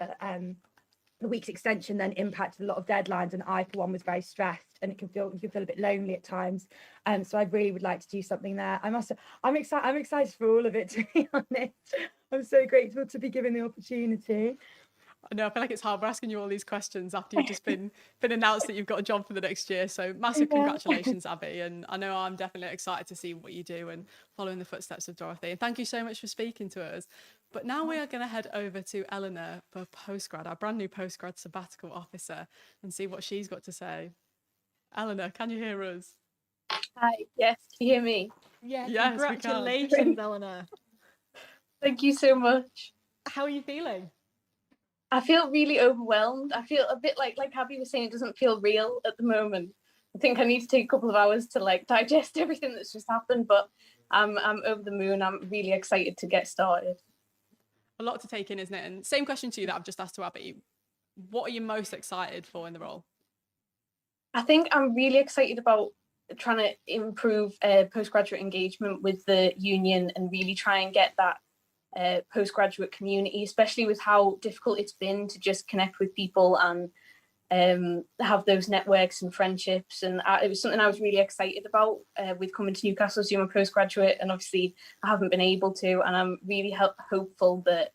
L: the week's extension then impacted a lot of deadlines, and I for one was very stressed, and you can feel a bit lonely at times, so I really would like to do something there. I'm excited for all of it, to be honest. I'm so grateful to be given the opportunity. I know, I feel like it's hard. We're asking you all these questions after you've just been announced that you've got a job for the next year. So massive congratulations, Abby. And I know I'm definitely excited to see what you do and follow in the footsteps of Dorothy. And thank you so much for speaking to us. But now we are going to head over to Eleanor for postgrad, our brand new postgrad sabbatical officer, and see what she's got to say. Eleanor, can you hear us?
W: Hi, yes, can you hear me?
M: Yes,
L: Yes,
M: congratulations, Eleanor.
W: Thank you so much.
M: How are you feeling?
W: I feel really overwhelmed. I feel a bit like Abby was saying, it doesn't feel real at the moment. I think I need to take a couple of hours to digest everything that's just happened, but I'm over the moon. I'm really excited to get started.
L: A lot to take in, isn't it? And same question to you that I've just asked to Abby. What are you most excited for in the role?
W: I think I'm really excited about trying to improve postgraduate engagement with the union and really try and get that postgraduate community, especially with how difficult it's been to just connect with people and have those networks and friendships. And it was something I was really excited about with coming to Newcastle to do my postgraduate, and obviously I haven't been able to, and I'm really hopeful that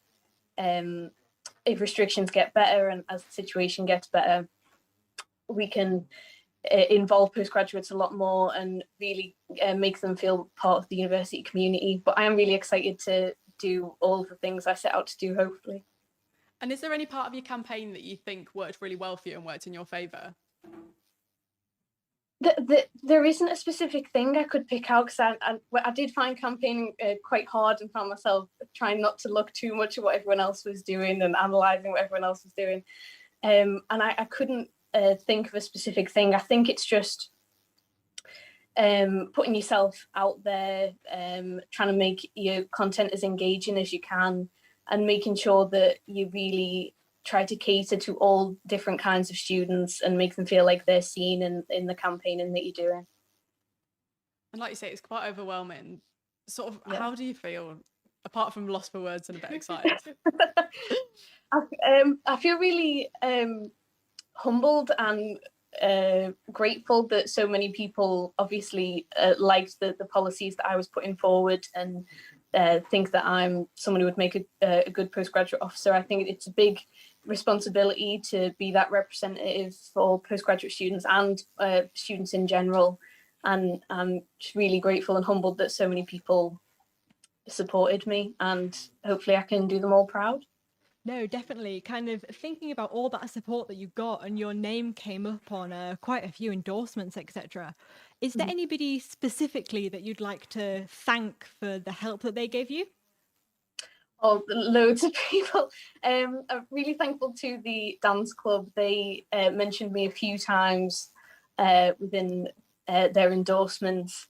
W: if restrictions get better and as the situation gets better, we can involve postgraduates a lot more and really make them feel part of the university community. But I am really excited to do all the things I set out to do, hopefully.
L: And is there any part of your campaign that you think worked really well for you and worked in your favour?
W: There isn't a specific thing I could pick out, because I did find campaigning quite hard and found myself trying not to look too much at what everyone else was doing and analysing what everyone else was doing. And I couldn't think of a specific thing. I think it's just putting yourself out there, trying to make your content as engaging as you can, and making sure that you really try to cater to all different kinds of students and make them feel like they're seen in the campaigning that you're doing.
L: And like you say, it's quite overwhelming. Sort of,
W: Yeah.
L: how do you feel, apart from lost for words and a bit excited?
W: I feel really humbled and grateful that so many people obviously liked the policies that I was putting forward, and think that I'm someone who would make a good postgraduate officer. I think it's a big responsibility to be that representative for postgraduate students and students in general. And I'm just really grateful and humbled that so many people supported me, and hopefully I can do them all proud.
M: No, definitely. Kind of thinking about all that support that you got, and your name came up on quite a few endorsements, etc. Is there anybody specifically that you'd like to thank for the help that they gave you?
W: Oh, loads of people. I'm really thankful to the dance club. They mentioned me a few times within their endorsements.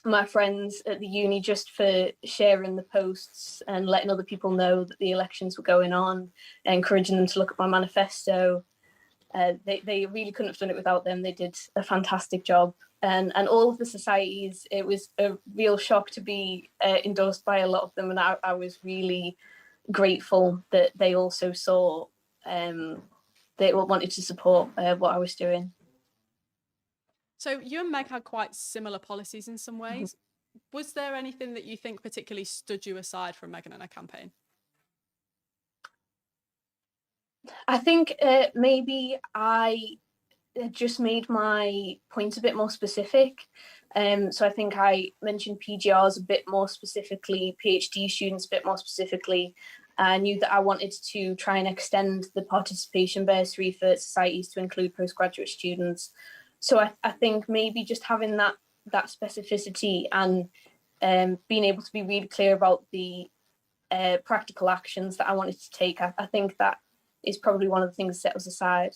W: My friends at the uni, just for sharing the posts and letting other people know that the elections were going on, encouraging them to look at my manifesto. They really couldn't have done it without them. They did a fantastic job. And all of the societies, it was a real shock to be endorsed by a lot of them. And I was really grateful that they also saw, they wanted to support what I was doing.
L: So you and Meg had quite similar policies in some ways. Was there anything that you think particularly stood you aside from Megan and her campaign?
W: I think maybe I just made my point a bit more specific. So I think I mentioned PGRs a bit more specifically, PhD students a bit more specifically. I knew that I wanted to try and extend the participation bursary for societies to include postgraduate students. So I think maybe just having that specificity and being able to be really clear about the practical actions that I wanted to take, I think that is probably one of the things that set us aside.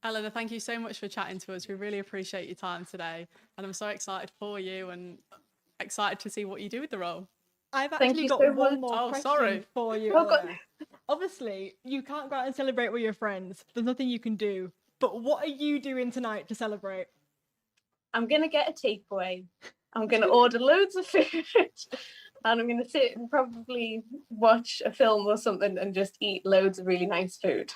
L: Eleanor, thank you so much for chatting to us. We really appreciate your time today. And I'm so excited for you and excited to see what you do with the role.
M: I've actually got one more question for you.
W: Oh, God.
M: Obviously, you can't go out and celebrate with your friends. There's nothing you can do. But what are you doing tonight to celebrate?
W: I'm going to get a takeaway. I'm going to order loads of food. And I'm going to sit and probably watch a film or something and just eat loads of really nice food.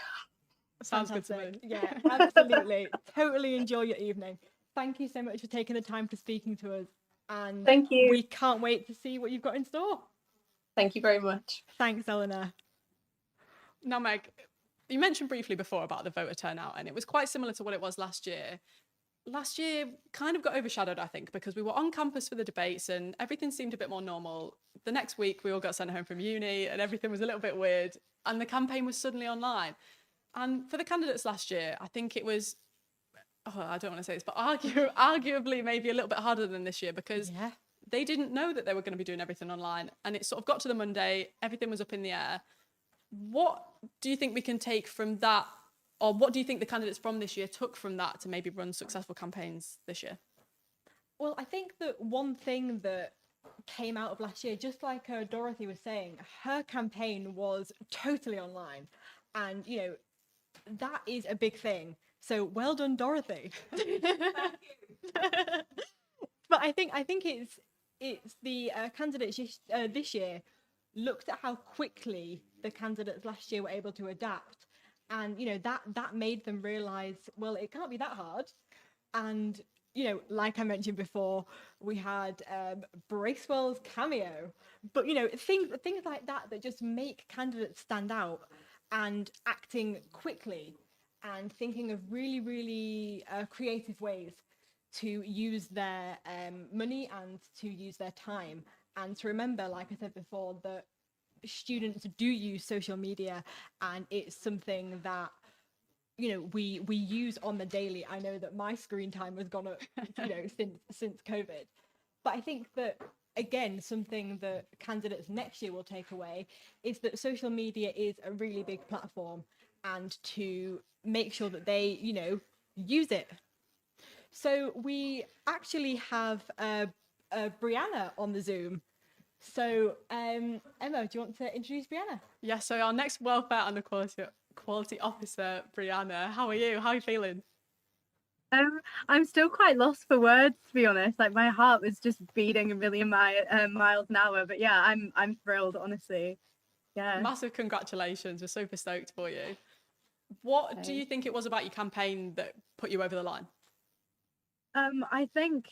L: Sounds good to me.
M: Yeah, absolutely. Totally enjoy your evening. Thank you so much for taking the time to speaking to us. And
W: thank you.
M: We can't wait to see what you've got in store.
W: Thank you very much.
M: Thanks, Eleanor.
L: Now, Meg, you mentioned briefly before about the voter turnout, and it was quite similar to what it was last year. Last year kind of got overshadowed, I think, because we were on campus for the debates and everything seemed a bit more normal. The next week, we all got sent home from uni and everything was a little bit weird, and the campaign was suddenly online. And for the candidates last year, I think it was, I don't want to say this, but arguably maybe a little bit harder than this year, because they didn't know that they were going to be doing everything online. And it sort of got to the Monday, everything was up in the air. What do you think we can take from that, or what do you think the candidates from this year took from that to maybe run successful campaigns this year?
M: Well, I think that one thing that came out of last year, just like Dorothy was saying, her campaign was totally online. And, you know, that is a big thing. So well done, Dorothy. Thank you. But I think it's the candidates this year looked at how quickly the candidates last year were able to adapt, and you know that made them realize, well, it can't be that hard. And you know, like I mentioned before, we had Bracewell's cameo, but you know, things like that just make candidates stand out, and acting quickly and thinking of really creative ways to use their money and to use their time, and to remember, like I said before, that students do use social media, and it's something that, you know, we use on the daily. I know that my screen time has gone up, you know, since COVID. But I think that again, something that candidates next year will take away is that social media is a really big platform, and to make sure that they, use it. So we actually have Brianna on the Zoom. So Emma, do you want to introduce Brianna?
L: Yeah, so our next welfare and equality officer, Brianna, how are you? How are you feeling?
J: I'm still quite lost for words, to be honest. Like my heart was just beating a million miles an hour. But yeah, I'm thrilled, honestly. Yeah.
L: Massive congratulations. We're super stoked for you. What do you think it was about your campaign that put you over the line?
J: I think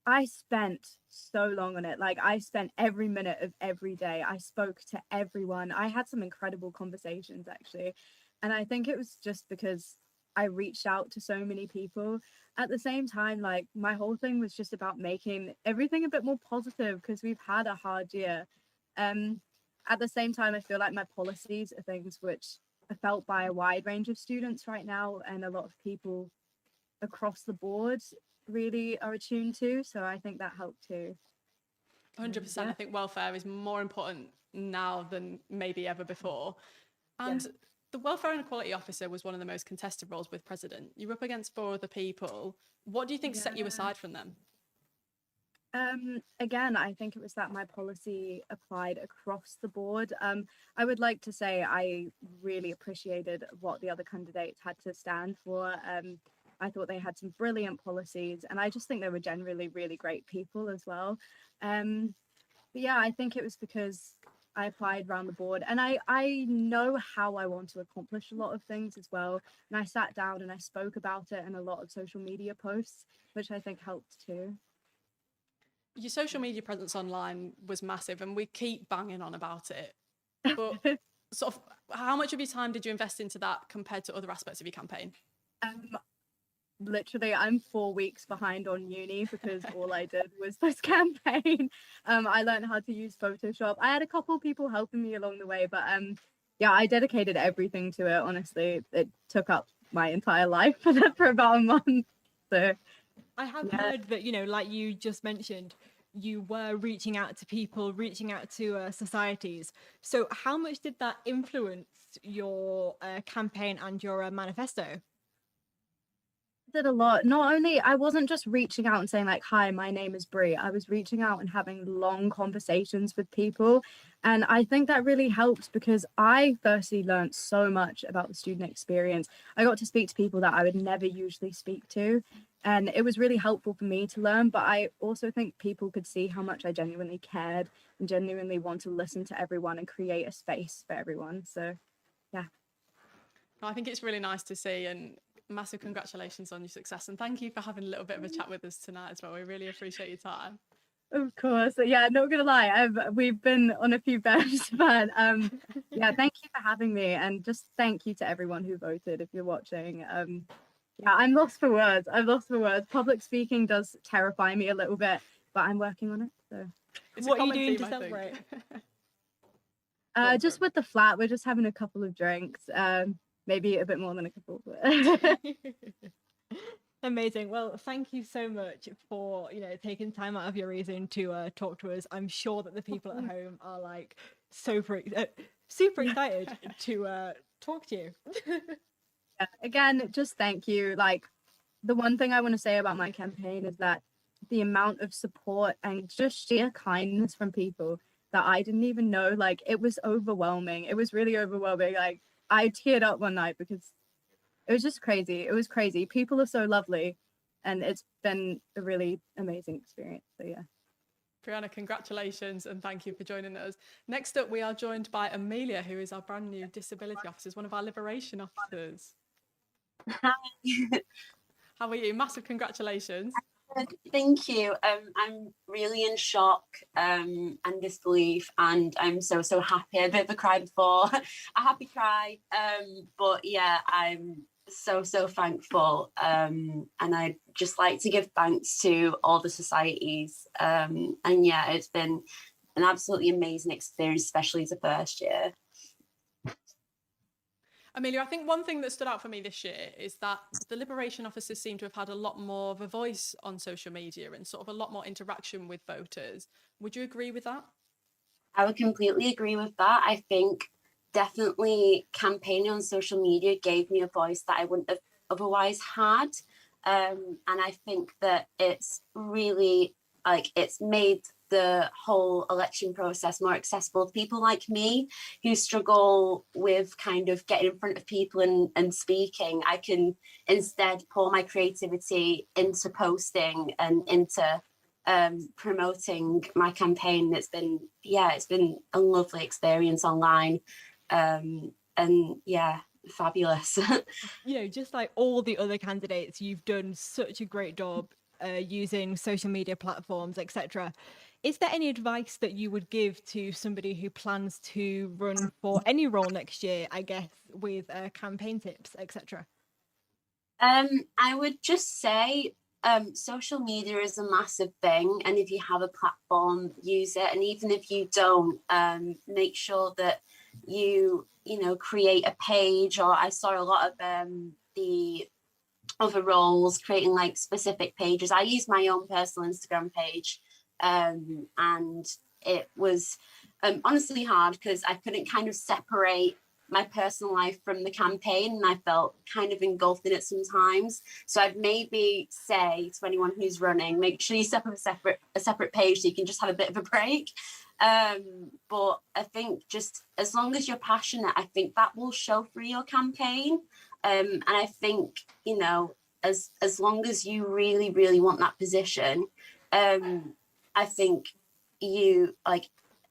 J: I spent so long on it. Like I spent every minute of every day. I spoke to everyone. I had some incredible conversations actually. And I think it was just because I reached out to so many people. At the same time, like my whole thing was just about making everything a bit more positive because we've had a hard year. At the same time, I feel like my policies are things which are felt by a wide range of students right now, and a lot of people across the board really are attuned to. So I think that helped too.
L: 100%.
J: Yeah.
L: I think welfare is more important now than maybe ever before. And the welfare and equality officer was one of the most contested roles with president. You were up against 4 other people. What do you think set you aside from them?
J: Again, I think it was that my policy applied across the board. I would like to say I really appreciated what the other candidates had to stand for. I thought they had some brilliant policies, and I just think they were generally really great people as well. But yeah, I think it was because I applied around the board, and I know how I want to accomplish a lot of things as well. And I sat down and I spoke about it in a lot of social media posts, which I think helped too.
L: Your social media presence online was massive, and we keep banging on about it. But sort of, how much of your time did you invest into that compared to other aspects of your campaign?
J: Literally, I'm 4 weeks behind on uni because all I did was this campaign. I learned how to use Photoshop. I had a couple people helping me along the way, but yeah, I dedicated everything to it. Honestly, it took up my entire life for about a month. So
M: I have heard that, like you just mentioned, you were reaching out to people, reaching out to societies. So how much did that influence your campaign and your manifesto?
J: Did a lot. Not only I wasn't just reaching out and saying like, hi, my name is Brie. I was reaching out and having long conversations with people, and I think that really helped because I firstly learned so much about the student experience. I got to speak to people that I would never usually speak to, and it was really helpful for me to learn. But I also think people could see how much I genuinely cared and genuinely want to listen to everyone and create a space for everyone. So yeah,
L: I think it's really nice to see, and massive congratulations on your success, and thank you for having a little bit of a chat with us tonight as well. We really appreciate your time.
J: of course. Yeah, not gonna lie, we've been on a few bets, but yeah, thank you for having me, and just thank you to everyone who voted if you're watching. Yeah, I'm lost for words. Public speaking does terrify me a little bit, but I'm working on it. So
M: What are you doing to celebrate?
J: Just with the flat, we're just having a couple of drinks, maybe a bit more than a couple.
M: Amazing. Well, thank you so much for taking time out of your evening to talk to us. I'm sure that the people at home are like super excited to talk to you.
J: Yeah, again, just thank you. Like the one thing I want to say about my campaign is that the amount of support and just sheer kindness from people that I didn't even know, like it was overwhelming. It was really overwhelming. Like I teared up one night because it was just crazy. It was crazy. People are so lovely, and it's been a really amazing experience. So yeah.
L: Brianna, congratulations and thank you for joining us. Next up, we are joined by Amelia, who is our brand new disability officer, one of our liberation officers.
P: Hi.
L: How are you? Massive congratulations.
P: Thank you. I'm really in shock and disbelief, and I'm so happy. A bit of a cry before, a happy cry. But yeah, I'm so thankful. And I'd just like to give thanks to all the societies. And yeah, it's been an absolutely amazing experience, especially as a first year.
L: Amelia, I think one thing that stood out for me this year is that the Liberation officers seem to have had a lot more of a voice on social media and sort of a lot more interaction with voters. Would you agree with that?
P: I would completely agree with that. I think definitely campaigning on social media gave me a voice that I wouldn't have otherwise had. And I think that it's really it's made the whole election process more accessible to people like me who struggle with kind of getting in front of people and speaking. I can instead pour my creativity into posting and into promoting my campaign. It's been a lovely experience online, and yeah, fabulous.
M: Just like all the other candidates, you've done such a great job using social media platforms, etc. Is there any advice that you would give to somebody who plans to run for any role next year, I guess, with campaign tips, etc.?
P: I would just say social media is a massive thing, and if you have a platform, use it. And even if you don't, make sure that you create a page. Or I saw a lot of the other roles creating like specific pages. I used my own personal Instagram page, and it was honestly hard because I couldn't kind of separate my personal life from the campaign, and I felt kind of engulfed in it sometimes. So I'd maybe say to anyone who's running, make sure you set up a separate page so you can just have a bit of a break. But I think just as long as you're passionate, I think that will show through your campaign. And I think, as long as you really, really want that position, I think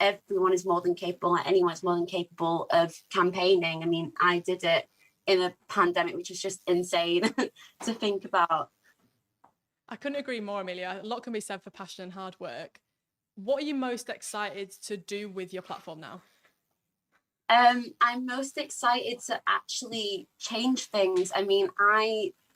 P: everyone is more than capable, anyone's more than capable of campaigning. I mean, I did it in a pandemic, which is just insane to think about.
L: I couldn't agree more, Amelia. A lot can be said for passion and hard work. What are you most excited to do with your platform now?
P: I'm most excited to actually change things. I mean,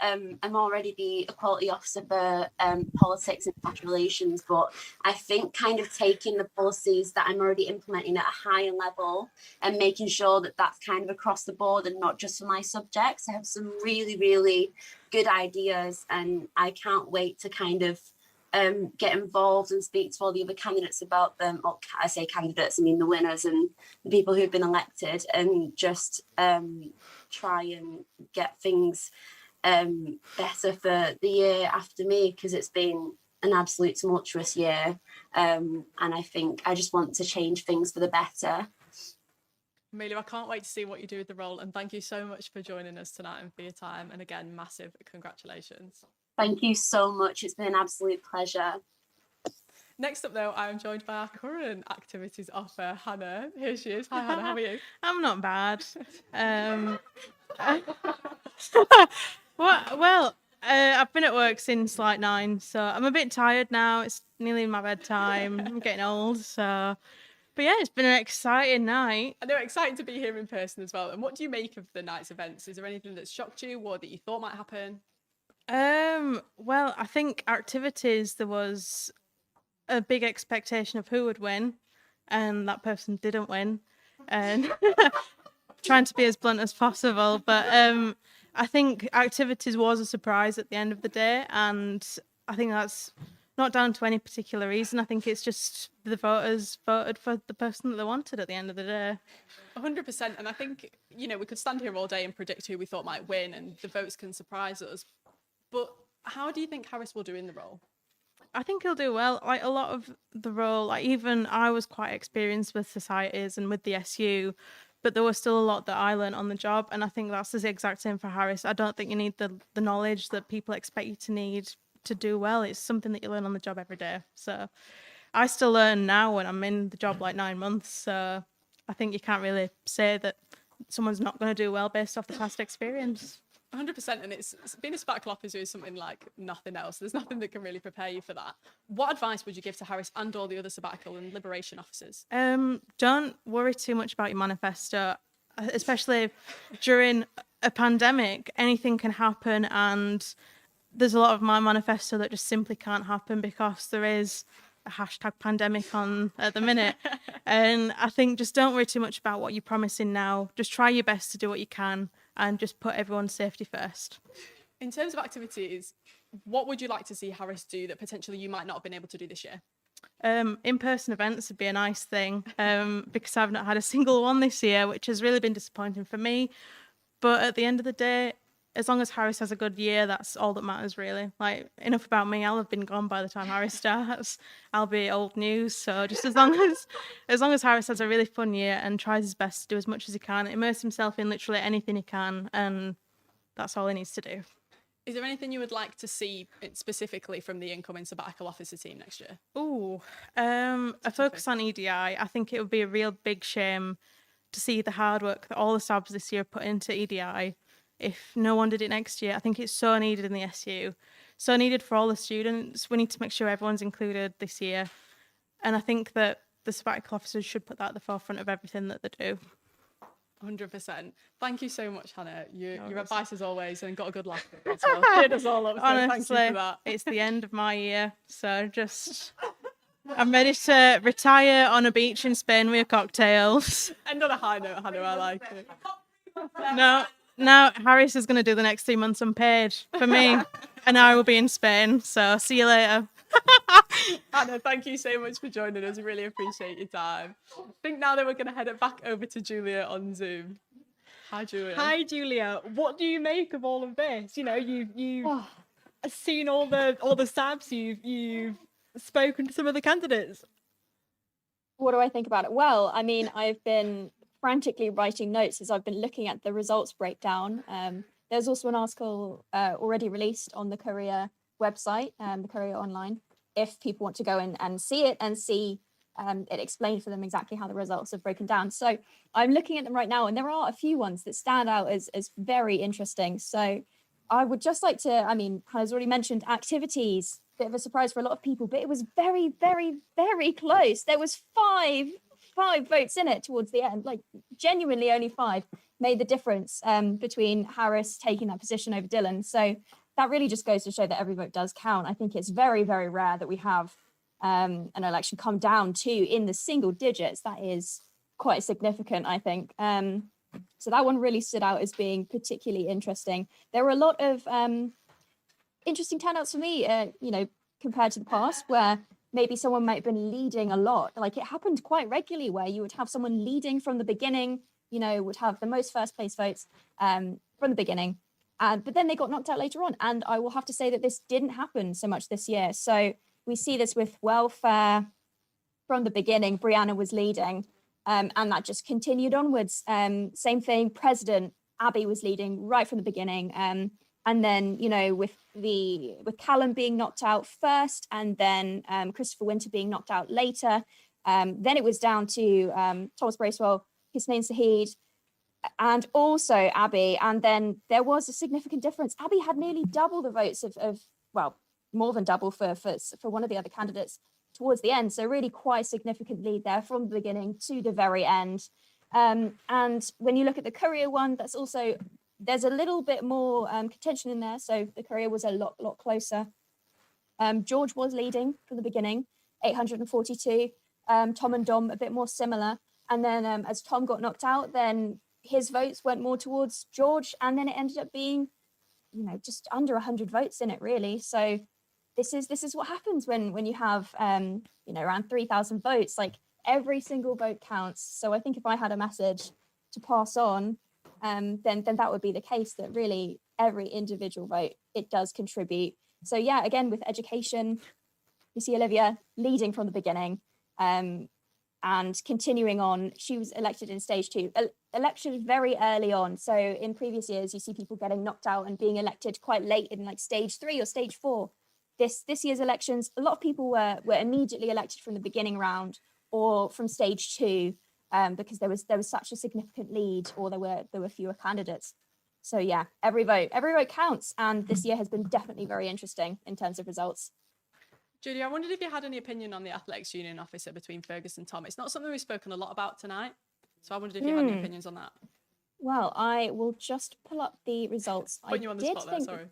P: I'm already the equality officer for politics and international relations, but I think kind of taking the policies that I'm already implementing at a higher level and making sure that that's kind of across the board and not just for my subjects. I have some really, really good ideas, and I can't wait to kind of get involved and speak to all the other candidates about them. Or I say candidates, I mean the winners and the people who've been elected, and just try and get things better for the year after me, because it's been an absolute tumultuous year, and I think I just want to change things for the better.
L: Amelia, I can't wait to see what you do with the role, and thank you so much for joining us tonight and for your time, and again, massive congratulations.
P: Thank you so much. It's been an absolute pleasure.
L: Next up, though, I'm joined by our current activities officer, Hannah. Here she is. Hi, Hannah. How are you?
G: I'm not bad. I've been at work since like 9, so I'm a bit tired now. It's nearly my bedtime. I'm getting old, so. But yeah, it's been an exciting night.
L: I know, exciting to be here in person as well. And what do you make of the night's events? Is there anything that shocked you or that you thought might happen?
G: Well, I think activities, there was a big expectation of who would win, and that person didn't win. And trying to be as blunt as possible, but I think activities was a surprise at the end of the day, and I think that's not down to any particular reason. I think it's just the voters voted for the person that they wanted at the end of the day.
L: 100%. And I think, we could stand here all day and predict who we thought might win, and the votes can surprise us. But how do you think Harris will do in the role?
G: I think he'll do well. Like a lot of the role, like even I was quite experienced with societies and with the SU, but there was still a lot that I learned on the job. And I think that's the exact same for Harris. I don't think you need the knowledge that people expect you to need to do well. It's something that you learn on the job every day. So I still learn now when I'm in the job like 9 months. So I think you can't really say that someone's not going to do well based off the past experience.
L: 100%, and it's being a Sparkle officer is something like nothing else. There's nothing that can really prepare you for that. What advice would you give to Harris and all the other sabbatical and liberation officers?
G: Don't worry too much about your manifesto, especially during a pandemic. Anything can happen, and there's a lot of my manifesto that just simply can't happen because there is a hashtag pandemic on at the minute. And I think just don't worry too much about what you're promising now. Just try your best to do what you can and just put everyone's safety first.
L: In terms of activities, what would you like to see Harris do that potentially you might not have been able to do this year?
G: In-person events would be a nice thing, because I've not had a single one this year, which has really been disappointing for me. But at the end of the day, as long as Harris has a good year, that's all that matters, really. Like, enough about me. I'll have been gone by the time Harris starts. I'll be old news. So just as long as Harris has a really fun year and tries his best to do as much as he can, immerse himself in literally anything he can, and that's all he needs to do.
L: Is there anything you would like to see specifically from the incoming sabbatical officer team next year?
G: Ooh, a focus on EDI. I think it would be a real big shame to see the hard work that all the subs this year put into EDI if no one did it next year. I think it's so needed in the SU, so needed for all the students. We need to make sure everyone's included this year. And I think that the sabbatical officers should put that at the forefront of everything that they do.
L: 100%. Thank you so much, Hannah. Your advice as always, and got a good laugh as well. Cheered us all up, so
G: Honestly,
L: thank you for that.
G: it's the end of my year, so I'm ready to retire on a beach in Spain with cocktails.
L: End on a high note, Hannah. I like it.
G: No, Harris is going to do the next 3 months unpaid for me, and I will be in Spain, so see you later.
L: Hannah, thank you so much for joining us. We really appreciate your time. I think now that we're going to head it back over to Julia on Zoom. Hi, Julia.
M: Hi, Julia. What do you make of all of this? You know, you've seen all the SABs. You've spoken to some of the candidates.
N: What do I think about it? Well, I mean, I've been frantically writing notes as I've been looking at the results breakdown. There's also an article already released on the Courier website, the Courier Online, if people want to go in and see it and see it explained for them exactly how the results are broken down. So I'm looking at them right now, and there are a few ones that stand out as very interesting. So I would just like to, I mean, Hannah's already mentioned activities, bit of a surprise for a lot of people, but it was very, very, very close. There was five votes in it towards the end, like genuinely only 5 made the difference between Harris taking that position over Dylan. So that really just goes to show that every vote does count. I think it's very, very rare that we have an election come down to in the single digits. That is quite significant, I think. So that one really stood out as being particularly interesting. There were a lot of interesting turnouts for me, you know, compared to the past, where maybe someone might have been leading a lot. Like, it happened quite regularly where you would have someone leading from the beginning, you know, would have the most first place votes from the beginning. But then they got knocked out later on. And I will have to say that this didn't happen so much this year. So we see this with welfare from the beginning. Brianna was leading, and that just continued onwards. Same thing, President, Abby was leading right from the beginning. And then, you know, with Callum being knocked out first, and then Christopher Winter being knocked out later, then it was down to Thomas Bracewell, Hisnain Saheed, and also Abby. And then there was a significant difference. Abby had nearly double the votes of well, more than double for one of the other candidates towards the end. So really quite a significant lead there from the beginning to the very end. And when you look at the Courier one, that's also, there's a little bit more contention in there. So the Courier was a lot closer. George was leading from the beginning, 842. Tom and Dom a bit more similar. And then as Tom got knocked out, then his votes went more towards George. And then it ended up being, you know, just under 100 votes in it, really. So this is what happens when you have, you know, around 3,000 votes. Like, every single vote counts. So I think if I had a message to pass on, then that would be the case, that really every individual vote, it does contribute. So yeah, again, with education, you see Olivia leading from the beginning, and continuing on. She was elected in stage 2, elected very early on. So in previous years, you see people getting knocked out and being elected quite late in like stage 3 or stage 4. This year's elections, a lot of people were immediately elected from the beginning round or from stage 2, because there was such a significant lead, or there were fewer candidates. So yeah, every vote counts, and this year has been definitely very interesting in terms of results.
L: Julia, I wondered if you had any opinion on the athletics union officer between Fergus and Tom. It's not something we've spoken a lot about tonight, so I wondered if you had any opinions on that.
N: Well, I will just pull up the results.
L: Putting you on the spot there, sorry.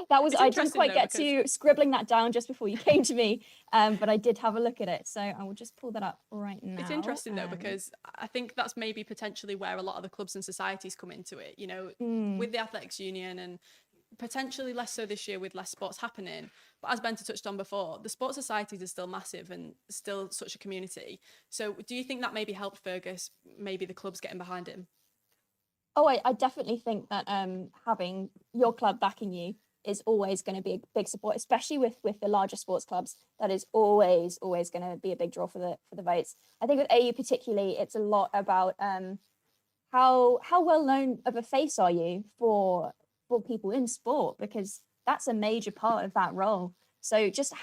N: That was,
L: It's
N: I didn't
L: interesting,
N: quite
L: though,
N: get
L: because-
N: to scribbling that down just before you came to me, but I did have a look at it. So I will just pull that up right now.
L: It's interesting though, because I think that's maybe potentially where a lot of the clubs and societies come into it, you know, with the athletics union, and potentially less so this year with less sports happening. But as Benta touched on before, the sports societies are still massive and still such a community. So do you think that maybe helped Fergus, maybe the clubs getting behind him?
N: Oh, I definitely think that having your club backing you is always going to be a big support, especially with the larger sports clubs. That is always going to be a big draw for the votes. I think with AU particularly, it's a lot about how well known of a face are you for people in sport, because that's a major part of that role. So just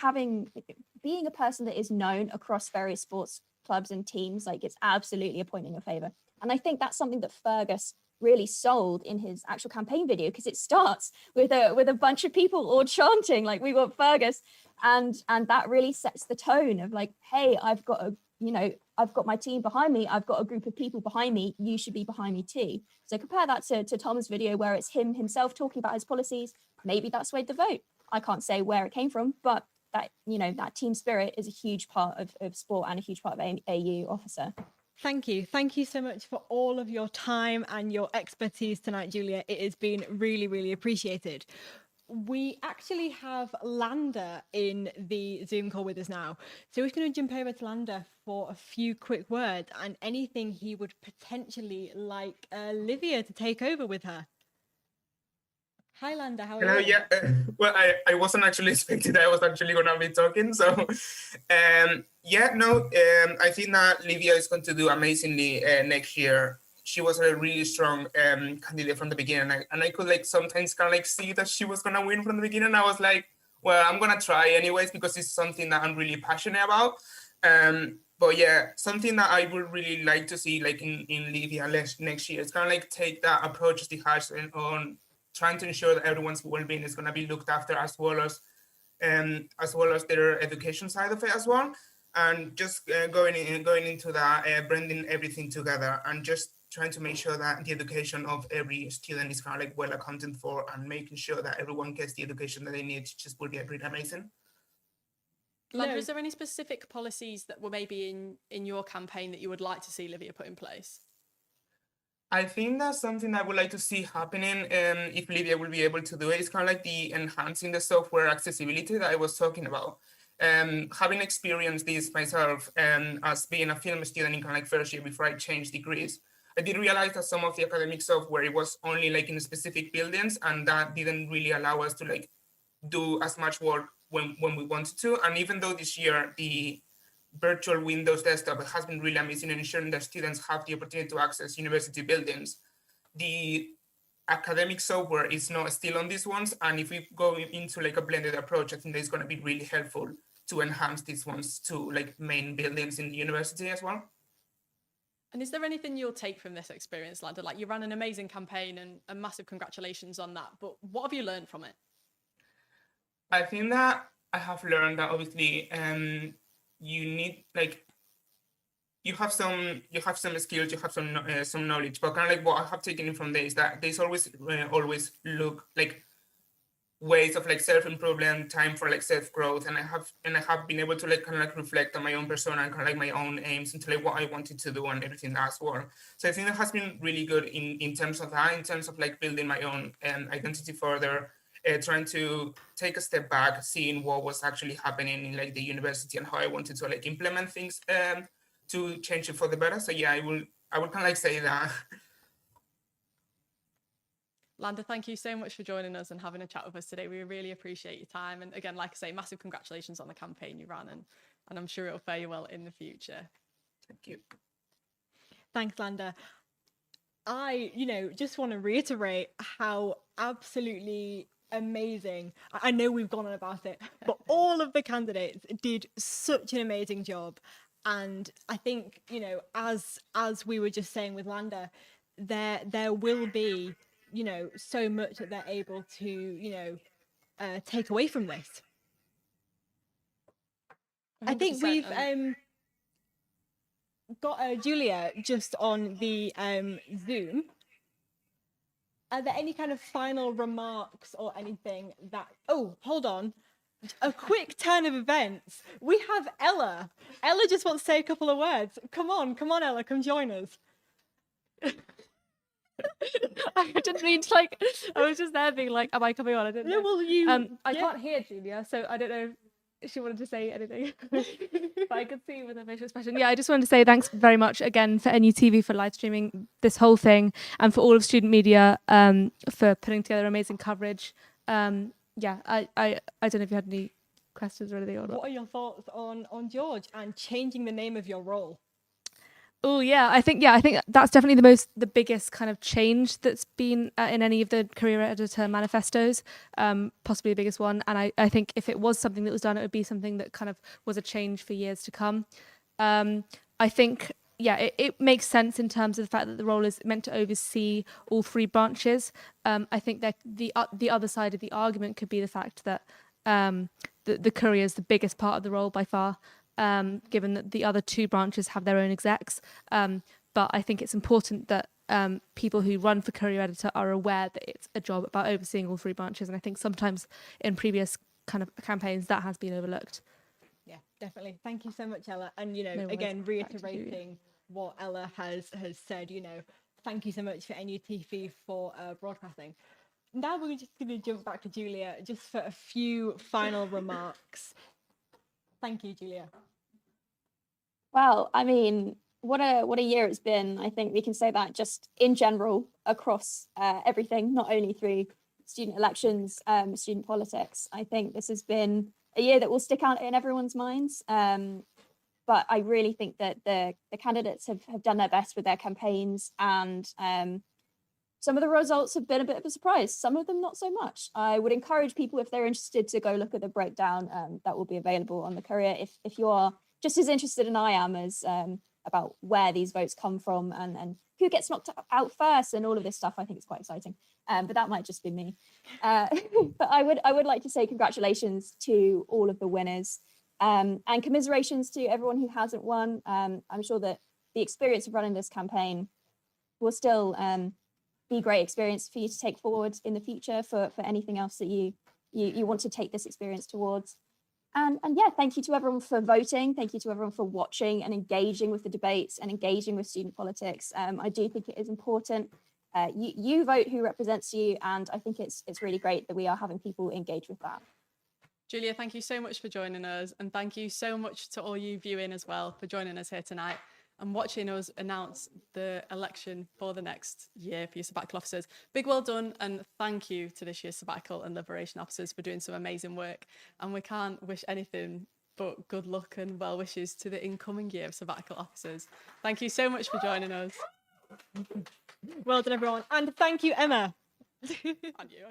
N: being a person that is known across various sports clubs and teams, like, it's absolutely a point in your favor. And I think that's something that Fergus really sold in his actual campaign video, because it starts with a bunch of people all chanting like, "We want Fergus," and that really sets the tone of like, hey, I've got my team behind me, I've got a group of people behind me, you should be behind me too. So compare that to Tom's video, where it's him himself talking about his policies. Maybe that swayed the vote. I can't say where it came from, but that, that team spirit is a huge part of sport and a huge part of AU officer.
M: Thank you. Thank you so much for all of your time and your expertise tonight, Julia. It has been really, really appreciated. We actually have Lander in the Zoom call with us now. So we're going to jump over to Lander for a few quick words and anything he would potentially like Olivia to take over with her. Hi, Lander. How are
Q: Hello,
M: you?
Q: yeah. Well, I wasn't actually expecting that I was actually going to be talking. So, I think that Livia is going to do amazingly next year. She was a really strong candidate from the beginning. And I could sometimes kind of see that she was going to win from the beginning. I was like, well, I'm going to try anyways, because it's something that I'm really passionate about. But yeah, something that I would really like to see in Livia next year is kind of take that approach as the has on trying to ensure that everyone's well-being is going to be looked after, as well as their education side of it as well, and just going into that, blending everything together, and just trying to make sure that the education of every student is kind of well accounted for, and making sure that everyone gets the education that they need. Just would be really amazing.
L: Lander, is there any specific policies that were maybe in your campaign that you would like to see Livia put in place?
Q: I think that's something I would like to see happening, if Livia will be able to do it. It's kind of like the enhancing the software accessibility that I was talking about. Having experienced this myself, as being a film student in kind of first year before I changed degrees, I did realize that some of the academic software, it was only in specific buildings, and that didn't really allow us to do as much work when we wanted to. And even though this year the virtual Windows desktop has been really amazing in ensuring that students have the opportunity to access university buildings, the academic software is not still on these ones. And if we go into a blended approach, I think that it's going to be really helpful to enhance these ones to main buildings in the university as well.
L: And is there anything you'll take from this experience, Lander? You ran an amazing campaign, and massive congratulations on that. But what have you learned from it?
Q: I think that I have learned that obviously you need you have some skills, you have some knowledge, but kind of what I have taken from this is that there's always look ways of self-improvement, time for self-growth, and I have been able to kind of reflect on my own persona and kind of my own aims into what I wanted to do and everything as well. So I think that has been really good in terms of that, in terms of building my own identity further. Trying to take a step back, seeing what was actually happening in the university and how I wanted to implement things to change it for the better. So yeah, I would kind of say that.
L: Lander, thank you so much for joining us and having a chat with us today. We really appreciate your time. And again, like I say, massive congratulations on the campaign you ran, and I'm sure it'll fare you well in the future.
Q: Thank you.
M: Thanks, Lander. I, just want to reiterate how absolutely amazing. I know we've gone on about it, but all of the candidates did such an amazing job. And I think, as we were just saying with Lander, there will be, so much that they're able to, take away from this. 100%. I think we've got Julia just on the Zoom. are there any kind of final remarks or anything that, oh, hold on. A quick turn of events. We have Ella. Ella just wants to say a couple of words. Come on, Ella, come join us.
F: I didn't mean to, like, I was just there being like, am I coming on? I didn't know.
M: Yeah, well, you.
F: I
M: yeah.
F: can't hear Julia, so I don't know if she wanted to say anything. But I could see with her facial expression. Yeah, I just wanted to say thanks very much again for NUTV for live streaming this whole thing, and for all of student media for putting together amazing coverage. Yeah, I don't know if you had any questions or anything. Or not.
M: What are your thoughts on George and changing the name of your role?
F: Oh yeah, I think that's definitely the biggest kind of change that's been in any of the career editor manifestos, possibly the biggest one. And I think if it was something that was done, it would be something that kind of was a change for years to come. I think it makes sense in terms of the fact that the role is meant to oversee all three branches. I think that the other side of the argument could be the fact that the Courier is the biggest part of the role by far. Given that the other two branches have their own execs. But I think it's important that people who run for Courier Editor are aware that it's a job about overseeing all three branches. And I think sometimes in previous kind of campaigns that has been overlooked.
M: Yeah, definitely. Thank you so much, Ella. And,
F: No
M: again,
F: worries. Back to you.
M: reiterating what Ella has said, thank you so much for NUTV for broadcasting. Now we're just going to jump back to Julia just for a few final remarks. Thank you, Julia.
N: Well, I mean, what a year it's been. I think we can say that just in general across everything, not only through student elections, student politics. I think this has been a year that will stick out in everyone's minds. But I really think that the candidates have done their best with their campaigns, and some of the results have been a bit of a surprise. Some of them not so much. I would encourage people, if they're interested, to go look at the breakdown that will be available on the Courier. If you are just as interested as I am as about where these votes come from and who gets knocked out first and all of this stuff, I think it's quite exciting. But that might just be me. But I would like to say congratulations to all of the winners, and commiserations to everyone who hasn't won. I'm sure that the experience of running this campaign will still be a great experience for you to take forward in the future for anything else that you want to take this experience towards. And yeah, thank you to everyone for voting. Thank you to everyone for watching and engaging with the debates and engaging with student politics. I do think it is important. You vote who represents you, and I think it's really great that we are having people engage with that.
L: Julia, thank you so much for joining us, and thank you so much to all you viewing as well for joining us here tonight and watching us announce the election for the next year for your sabbatical officers. Big well done, and thank you to this year's sabbatical and liberation officers for doing some amazing work. And we can't wish anything but good luck and well wishes to the incoming year of sabbatical officers. Thank you so much for joining us.
M: Well done, everyone. And thank you, Emma.
L: And you.